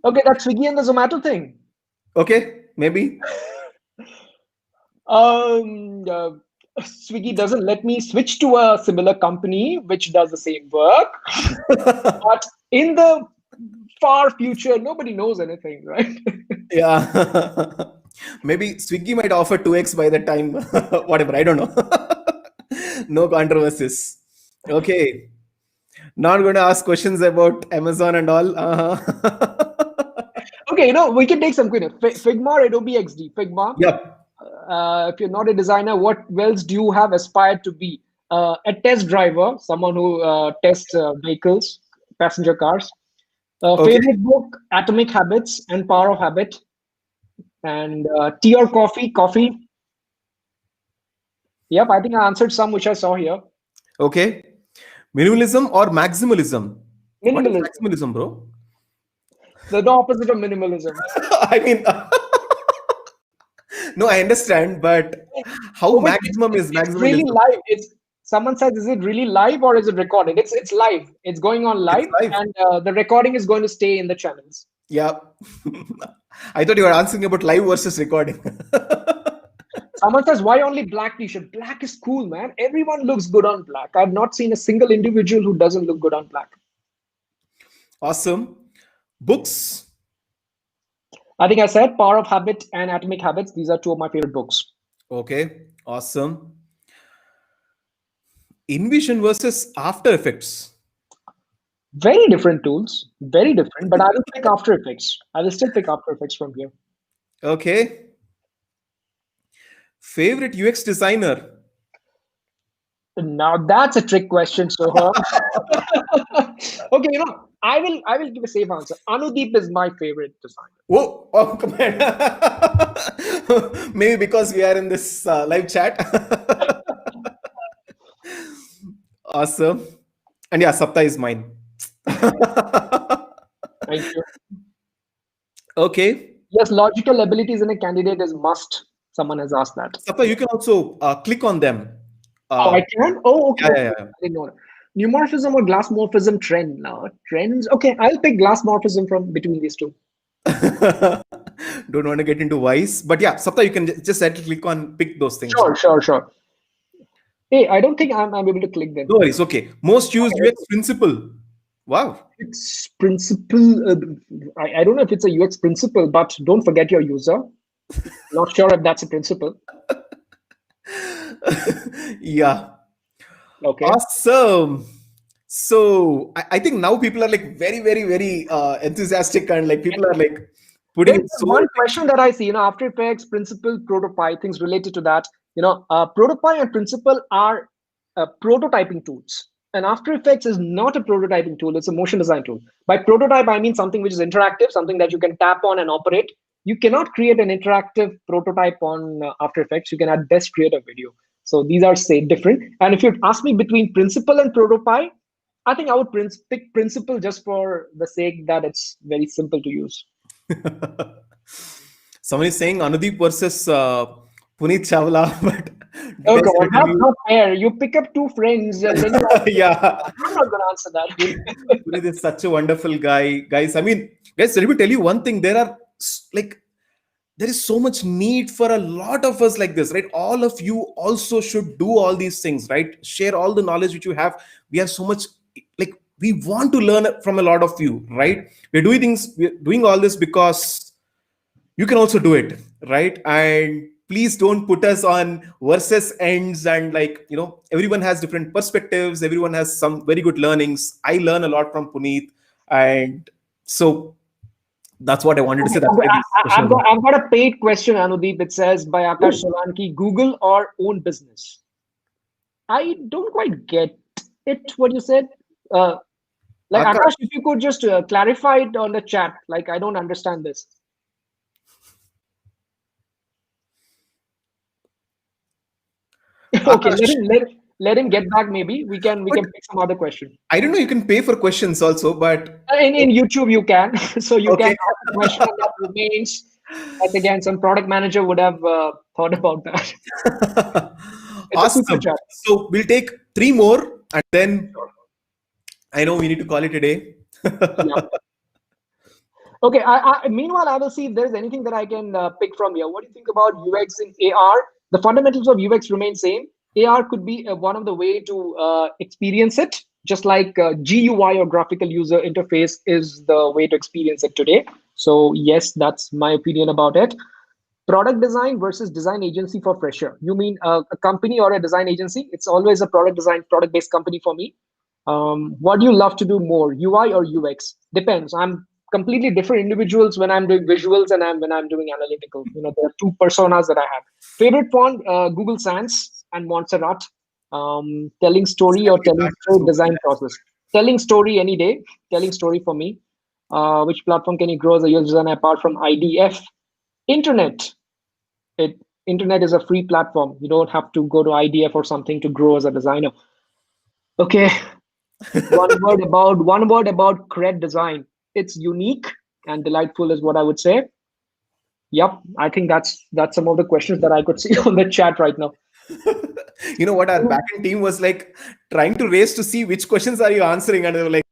Okay, that's Swiggy and the Zomato thing. Okay, maybe. Swiggy doesn't let me switch to a similar company which does the same work. But in the far future, nobody knows anything, right? Yeah. Maybe Swiggy might offer 2x by the time. Whatever. I don't know. No controversies. Okay. Not going to ask questions about Amazon and all. Okay, we can take some Figma or Adobe XD. Figma. Yep. If you're not a designer, what else do you have aspired to be? A test driver, someone who tests vehicles, passenger cars. Okay. Favorite book, Atomic Habits and Power of Habit. And tea or coffee? Coffee. Yep, I think I answered some which I saw here. Okay. Minimalism or maximalism? What is Minimalism. maximalism, bro? The opposite of minimalism. I mean, no, I understand, but how maximum is It's really maximalism? live. Someone says, is it really live or is it recorded? It's live. It's going on live, live. and the recording is going to stay in the channels. Yeah. I thought you were answering about live versus recording. Someone says, why only black t-shirt? Black is cool, man. Everyone looks good on black. I've not seen a single individual who doesn't look good on black. Awesome. Books. I think I said Power of Habit and Atomic Habits. These are two of my favorite books. Okay. Awesome. InVision versus After Effects. Very different tools. Very different. But I will pick After Effects. I will still pick After Effects from here. Okay. Favorite UX designer. Now that's a trick question, Soha. Okay, I will give a safe answer. Anudeep is my favorite designer. Whoa, oh, come on. Maybe because we are in this live chat. Awesome. And yeah, Sapta is mine. Thank you. Okay. Yes, logical abilities in a candidate is must. Someone has asked that. Sapta, you can also click on them. Oh, I can? Oh, okay. Yeah, Okay. yeah, yeah. I didn't know that. Neumorphism or glass morphism trend. Trends. Okay, I'll pick glass morphism from between these two. Don't want to get into wise, but yeah, Sapta, you can just click on pick those things. Sure. Hey, I don't think I'm able to click them. No worries. Okay. Most used Okay. UX principle. Wow. It's principle. I don't know if it's a UX principle, but don't forget your user. Not sure if that's a principle. Yeah. Okay. Awesome. So I think now people are like very, very, very enthusiastic, and like people are like putting There's so one question that I see, After Effects, principle, prototype, things related to that. Prototype and principle are prototyping tools. And After Effects is not a prototyping tool, it's a motion design tool. By prototype, I mean something which is interactive, something that you can tap on and operate. You cannot create an interactive prototype on After Effects. You can at best create a video. So these are, say, different. And if you ask me between principle and prototype, I think I would pick principle just for the sake that it's very simple to use. Someone is saying Anudeep versus Puneet Chawla, but Oh, did I come on, say that's you? not fair. You pick up two friends and then you ask, Yeah. I'm not going to answer that. Puneet is such a wonderful guy, guys. I mean, guys, let me tell you one thing. There is so much need for a lot of us like this, right? All of you also should do all these things, right? Share all the knowledge which you have. We have so much, like, we want to learn from a lot of you, right? We're doing all this because you can also do it, right? And please don't put us on versus ends, and like, everyone has different perspectives, everyone has some very good learnings. I learn a lot from Puneet, and so that's what I wanted to say. That's why this question was I've got a paid question, Anudeep. It says by Akash Solanki, Google or own business? I don't quite get it, what you said. Akash, Akash, if you could just clarify it on the chat. Like, I don't understand this. Okay, let him get back. Maybe we can pick some other question. I don't know, you can pay for questions also, but In YouTube you can. So you okay. can ask a question that remains. But again, some product manager would have thought about that. It's a super Awesome. chat. So we'll take 3 more, and then I know we need to call it a day. Yeah. Okay. Meanwhile, I will see if there's anything that I can pick from here. What do you think about UX in AR? The fundamentals of UX remain same. AR could be one of the way to experience it, just like GUI or graphical user interface is the way to experience it today. So yes, that's my opinion about it. Product design versus design agency for fresher. You mean a company or a design agency? It's always a product-based company for me. What do you love to do more, UI or UX? Depends. I'm completely different individuals when I'm doing visuals and when I'm doing analytical. There are two personas that I have. Favorite font, Google Sans and Montserrat. Telling story or telling through design process. Telling story any day. Telling story for me. Which platform can you grow as a user designer apart from IDF? Internet. Internet is a free platform. You don't have to go to IDF or something to grow as a designer. Okay. one word about Cred design. It's unique and delightful is what I would say. Yep, I think that's some of the questions that I could see on the chat right now. You know what, our backend team was like trying to race to see which questions are you answering, and they were like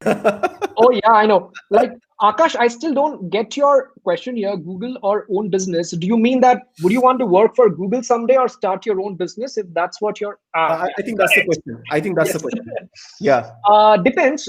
Oh yeah, I know. Like, Akash, I still don't get your question here. Google or own business? Do you mean that would you want to work for Google someday or start your own business if that's what you're I think that's the question. I think that's the question. Yeah. Depends.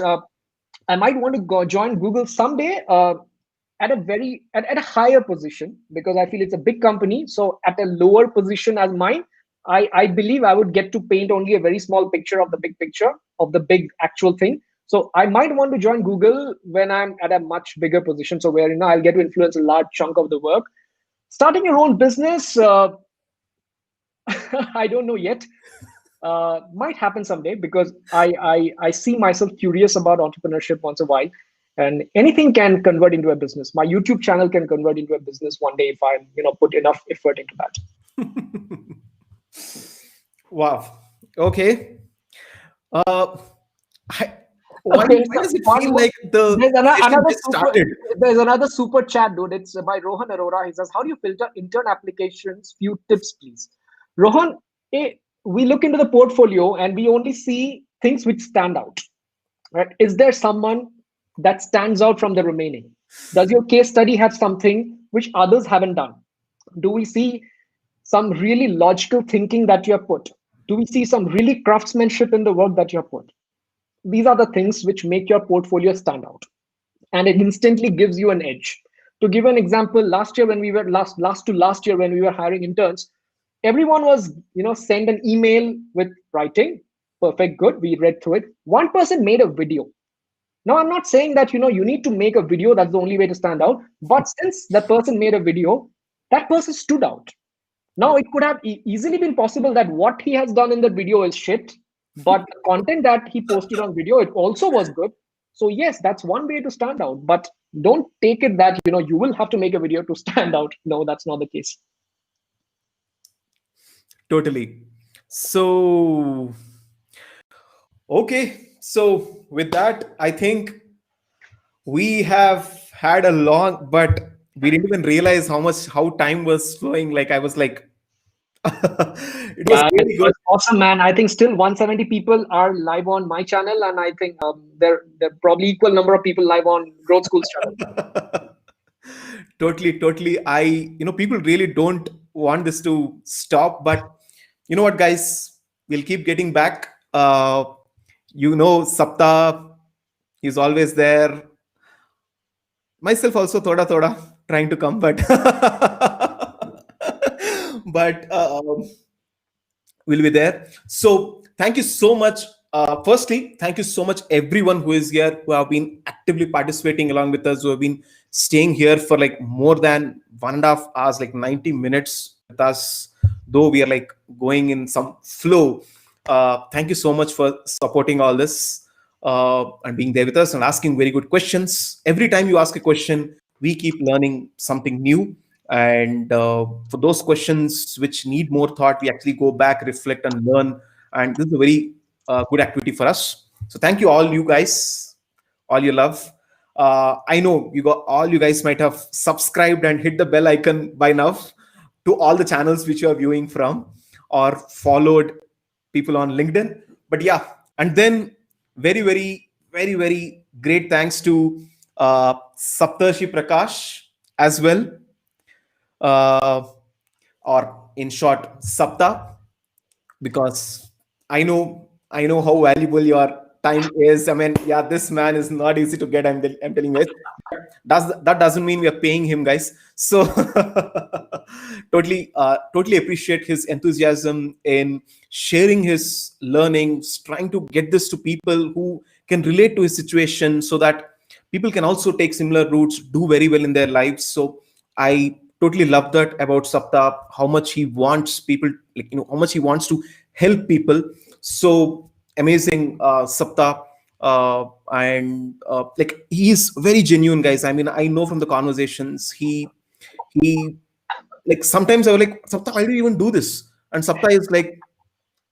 I might want to go join Google someday at a higher position, because I feel it's a big company. So at a lower position as mine, I believe I would get to paint only a very small picture of the big picture of the big actual thing. So I might want to join Google when I'm at a much bigger position. So where I'll get to influence a large chunk of the work. Starting your own business, I don't know yet. Might happen someday, because I see myself curious about entrepreneurship once a while. and anything can convert into a business. My YouTube channel can convert into a business one day if I put enough effort into that. Wow. Okay. Uh, I, why, Okay, why so does it feel one more. like the There's session just started? There's another super chat, dude. It's by Rohan Arora. He says, "How do you filter intern applications? Few tips, please." Rohan, we look into the portfolio and we only see things which stand out. Right? Is there someone that stands out from the remaining? Does your case study have something which others haven't done? Do we see some really logical thinking that you have put? Do we see some really craftsmanship in the work that you have put? These are the things which make your portfolio stand out, and it instantly gives you an edge. To give an example, last year when we were last year when we were hiring interns, everyone was send an email with writing, perfect, good, we read through it. One person made a video. Now I'm not saying that you need to make a video, that's the only way to stand out, but since that person made a video, that person stood out. Now, it could have easily been possible that what he has done in the video is shit, but the content that he posted on video, it also was good. So yes, that's one way to stand out, but don't take it that you will have to make a video to stand out. No, that's not the case. Totally. So, okay. So, with that, I think we have had a long, but we didn't even realize how time was flowing. Like, I was like, it was Yeah, it really good. was awesome, man. I think still 170 people are live on my channel, and I think there probably equal number of people live on Growth School's channel. Totally. People really don't want this to stop, but you know what, guys, we'll keep getting back. Sapta is always there. Myself also thoda trying to come, but but will be there. So thank you so much. Firstly, thank you so much everyone who is here, who have been actively participating along with us, who have been staying here for like more than 1.5 hours, like 90 minutes with us, though we are like going in some flow. Thank you so much for supporting all this and being there with us and asking very good questions. Every time you ask a question, we keep learning something new. And for those questions which need more thought, we actually go back, reflect, and learn. And this is a very good activity for us. So thank you all, you guys, all your love. I know you guys might have subscribed and hit the bell icon by now to all the channels which you are viewing from, or followed people on LinkedIn. But yeah, and then very great thanks to Saptarshi Prakash as well, uh, or in short, Sapta, because I know how valuable your time is. I mean, yeah, this man is not easy to get. I'm telling you, that doesn't mean we are paying him, guys. So totally appreciate his enthusiasm in sharing his learnings, trying to get this to people who can relate to his situation, so that people can also take similar routes, do very well in their lives. So I totally love that about Sapta, how much he wants people, how much he wants to help people. So amazing, Sapta. And like, he's very genuine, guys. I mean, I know from the conversations, he like, sometimes I was like, Sapta, why do you even do this? And Sapta is like,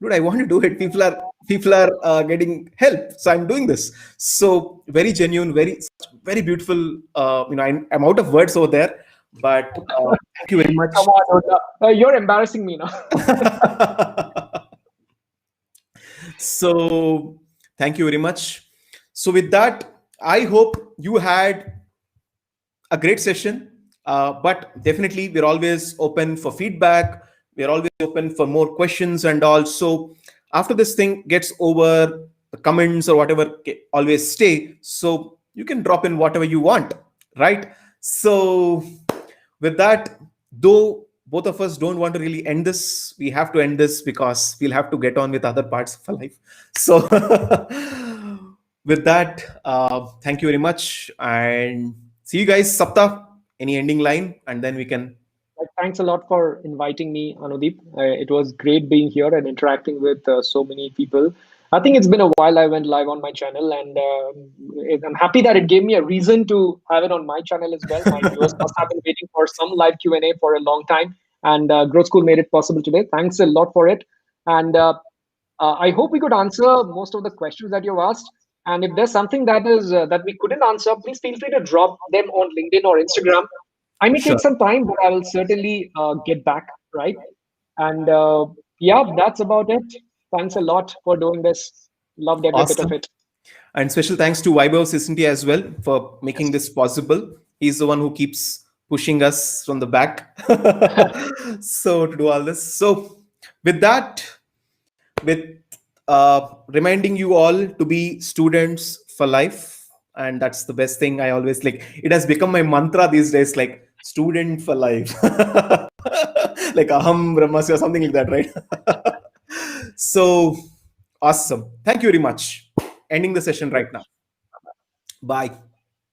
dude, I want to do it. People are getting help, so I'm doing this. So very genuine, very beautiful. I'm out of words over there, but thank you very much. Come on, you're embarrassing me now. So thank you very much. So with that, I hope you had a great session. But definitely, we're always open for feedback. We're always open for more questions. And also, after this thing gets over, the comments or whatever always stay. So you can drop in whatever you want, right? So with that, though both of us don't want to really end this, we have to end this because we'll have to get on with other parts of our life. So with that, thank you very much, and see you guys. Sapta, any ending line, and then we can. Thanks a lot for inviting me, Anudeep. It was great being here and interacting with so many people. I think it's been a while I went live on my channel, and I'm happy that it gave me a reason to have it on my channel as well. My viewers must have been waiting for some live Q&A for a long time, and Growth School made it possible today. Thanks a lot for it. And I hope we could answer most of the questions that you've asked. And if there's something that is that we couldn't answer, please feel free to drop them on LinkedIn or Instagram. I may Sure. take some time, but I will certainly get back, right? And yeah, that's about it. Thanks a lot for doing this. Loved every bit of Awesome. it. And special thanks to Vaibhav Sisinti as well for making this possible. He's the one who keeps pushing us from the back. So to do all this. So with that, with reminding you all to be students for life, and that's the best thing. I always like it has become my mantra these days, like student for life. Like aham brahmasya, something like that, right? So awesome. Thank you very much. Ending the session right now. Bye.